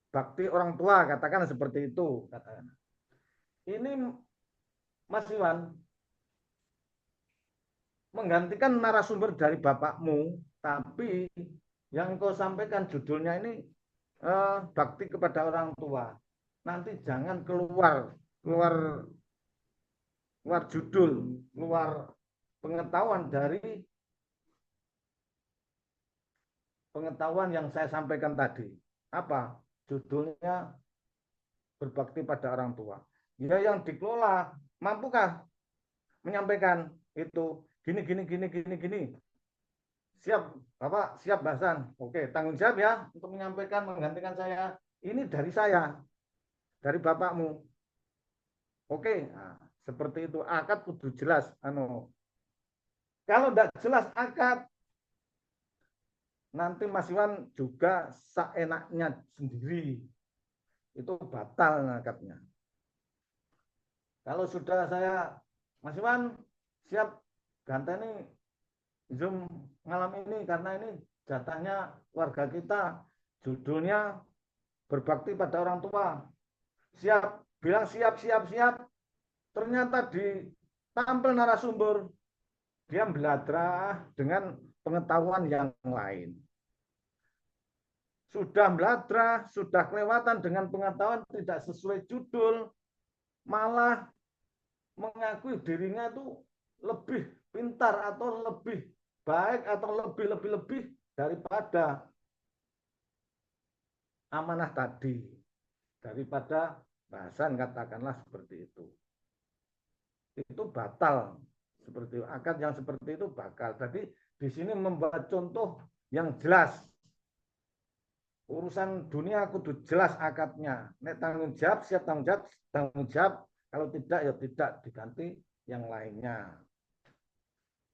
bakti orang tua, katakan seperti itu. Katakan. Ini Mas Iwan menggantikan narasumber dari bapakmu, tapi yang kau sampaikan judulnya ini bakti kepada orang tua. Nanti jangan keluar judul, keluar pengetahuan dari pengetahuan yang saya sampaikan tadi. Apa? Judulnya berbakti pada orang tua. Ya, yang dikelola mampukah menyampaikan itu gini. Siap, Bapak, siap bahasan. Oke, tanggung jawab ya untuk menyampaikan, menggantikan saya. Ini dari saya, dari bapakmu. Oke, nah, seperti itu. Akad kudu jelas. Kalau tidak jelas akad, nanti Mas Iwan juga seenaknya sendiri. Itu batal akadnya. Kalau sudah saya, Mas Iwan siap ganteni Zoom malam ini karena ini jatahnya keluarga kita, judulnya berbakti pada orang tua. Siap, bilang siap. Ternyata ditampil narasumber dia beladrah dengan pengetahuan yang lain. Sudah beladrah, sudah kelewatan dengan pengetahuan tidak sesuai judul, malah mengakui dirinya itu lebih pintar atau lebih baik atau lebih daripada amanah tadi, daripada bahasan katakanlah seperti itu. Itu batal, seperti itu. Akad yang seperti itu bakal. Jadi di sini membuat contoh yang jelas. Urusan dunia kudu jelas akadnya. Nek tanggung jawab, siap tanggung jawab. Kalau tidak ya tidak, diganti yang lainnya.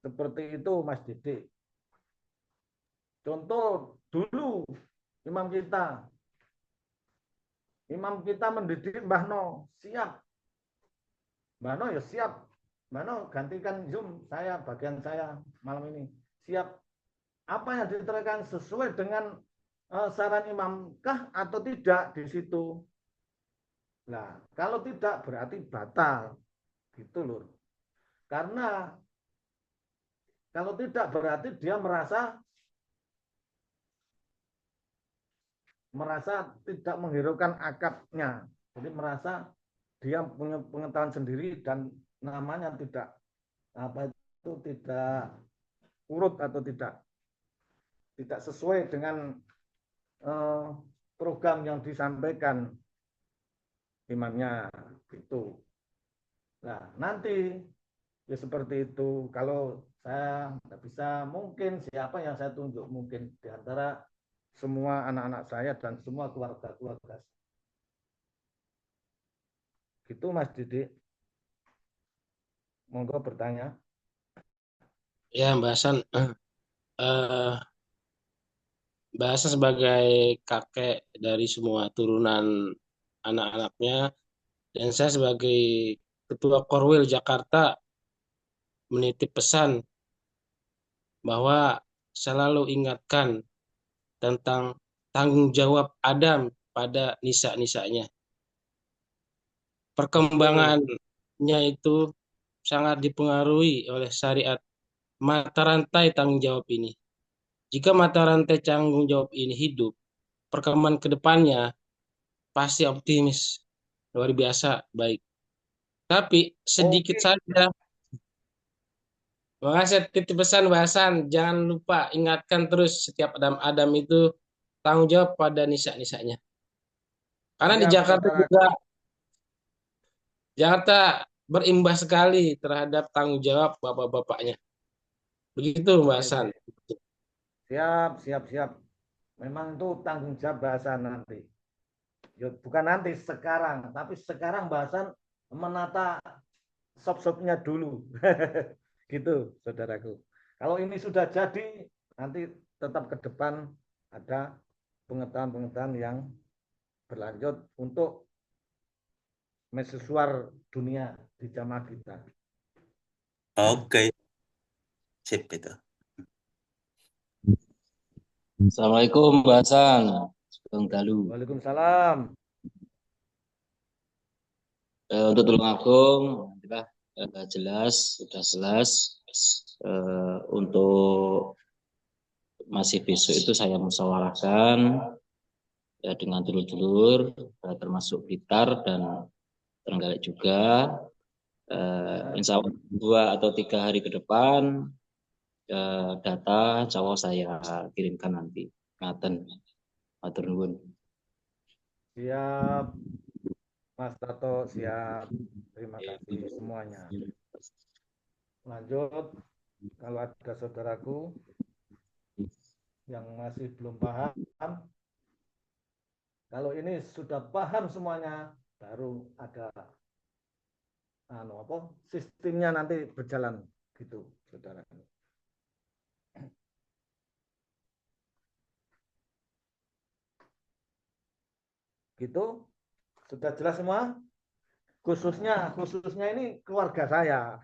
Seperti itu Mas Didik. Contoh dulu imam kita. Imam kita mendidik Mbah No, siap. Mbah No ya siap. Mbah No gantikan Zoom saya, bagian saya malam ini. Siap. Apa yang diterangkan sesuai dengan saran imam kah atau tidak di situ? Nah, kalau tidak berarti batal. Gitu loh. Karena kalau tidak berarti dia merasa tidak menghiraukan akadnya. Jadi merasa dia punya pengetahuan sendiri dan namanya tidak tidak urut atau tidak sesuai dengan program yang disampaikan imamnya gitu. Nah, nanti ya seperti itu. Kalau saya tidak bisa, mungkin siapa yang saya tunjuk, mungkin di antara semua anak-anak saya dan semua keluarga-keluarga. Gitu Mas Didik. Monggo bertanya. Ya, Mbak Hasan, Mbak Hasan sebagai kakek dari semua turunan anak-anaknya, dan saya sebagai Ketua Korwil Jakarta menitip pesan bahwa selalu ingatkan tentang tanggung jawab Adam pada nisa-nisanya. Perkembangannya itu sangat dipengaruhi oleh syariat mata rantai tanggung jawab ini. Jika mata rantai tanggung jawab ini hidup, perkembangan ke depannya pasti optimis, luar biasa, baik. Tapi sedikit saja, makanya titip pesan bahasan, jangan lupa ingatkan terus setiap Adam itu tanggung jawab pada nisa-nisanya. Karena di Jakarta berimbas sekali terhadap tanggung jawab bapak-bapaknya. Begitu Mbak Hasan. Siap. Memang itu tanggung jawab bahasa nanti. Bukan nanti, sekarang. Tapi sekarang bahasan menata sop-sopnya dulu. Gitu, saudaraku. Kalau ini sudah jadi, nanti tetap ke depan ada pengetahuan-pengetahuan yang berlanjut untuk mesesuar dunia di jamaah kita. Oke. Sip itu. Assalamualaikum Mbak Hasan. Sugeng dalu. Waalaikumsalam. Untuk Tulungagung, sudah jelas. Untuk masih besok itu saya musyawarahkan ya dengan dulur-dulur, termasuk Blitar dan Trenggalek juga. Insya Allah 2 atau 3 hari ke depan data Jawa saya kirimkan nanti. Ngaten, matur nuwun. Siap, Mas Tato, siap. Terima kasih semuanya. Lanjut, kalau ada saudaraku yang masih belum paham, kalau ini sudah paham semuanya, baru ada sistemnya nanti berjalan gitu, saudara. Gitu, sudah jelas semua. Khususnya ini keluarga saya.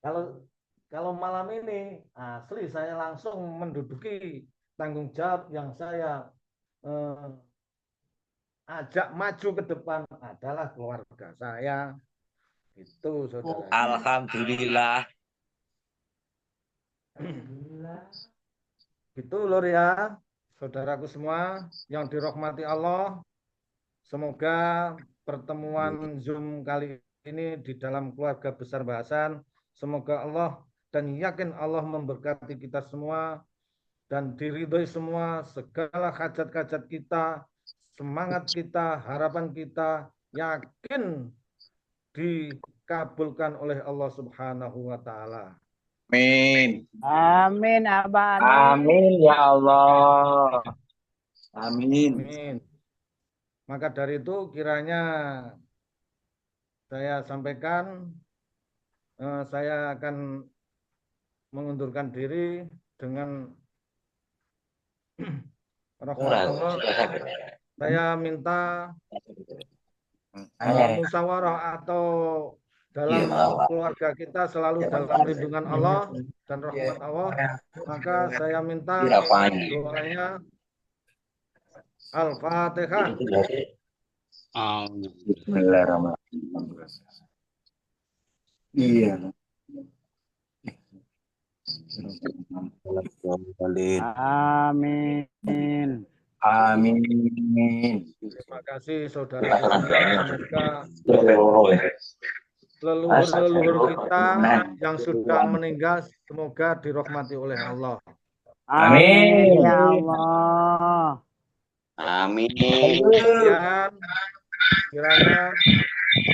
Kalau malam ini asli saya langsung menduduki tanggung jawab yang saya ajak maju ke depan adalah keluarga saya. Itu saudara. Alhamdulillah. Gitu lur ya, saudaraku semua yang dirahmati Allah. Semoga pertemuan Zoom kali ini di dalam keluarga besar bahasan, semoga Allah dan yakin Allah memberkati kita semua dan diridhoi semua segala hajat-hajat kita, semangat kita, harapan kita, yakin dikabulkan oleh Allah Subhanahu wa taala. Amin. Amin, Abah Anu. Amin ya Allah. Amin. Amin. Maka dari itu kiranya saya sampaikan, saya akan mengundurkan diri dengan rahmat Allah. Saya minta musyawarah atau dalam keluarga kita selalu dalam lindungan Allah dan rahmat Allah. Maka saya minta doanya Al-Fatihah. Bismillahirrahmanirrahim. Iya. Amin. Amin. Terima kasih saudara. Semoga leluhur kita yang sudah meninggal semoga dirahmati oleh Allah. Amin ya Allah. Amin. Kemudian kiranya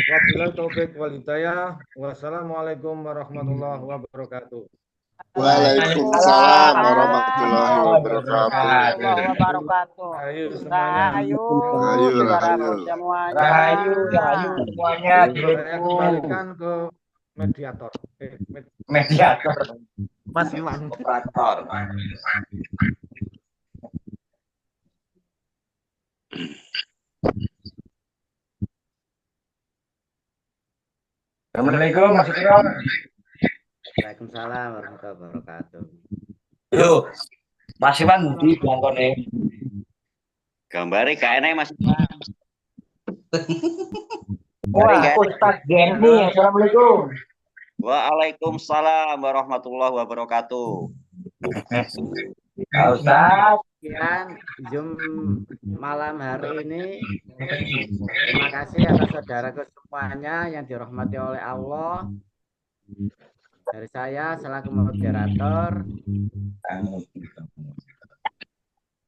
wabillahi taufik wal hidayah. Wassalamualaikum warahmatullahi wabarakatuh. Waalaikumsalam warahmatullahi wabarakatuh. Wabarakatuh. Ayo semuanya. Rahayu. Rahayu, rahayu. Semuanya. Rahayu semuanya. Saya kembalikan ke mediator. Mediator. Mas Iwan. Operator. Assalamualaikum Mas Ikram. Waalaikumsalam warahmatullahi wabarakatuh. Yo, Mas Iwan di bangkone. Gambare kae Mas. Wah, Ustaz Geni. Assalamualaikum. Waalaikumsalam warahmatullahi wabarakatuh. Ustaz. Sekian Zoom malam hari ini. Terima kasih atas saudaraku semuanya yang dirahmati oleh Allah. Dari saya selaku moderator.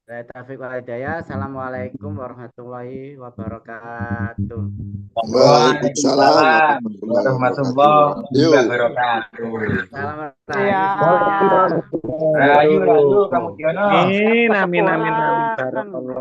Saya Taufik Walidaya. Assalamualaikum warahmatullahi wabarakatuh. Waalaikumsalam warahmatullahi wabarakatuh. Salam Ya. Rahayu kamu Diono. Amin, amin, amin, amin.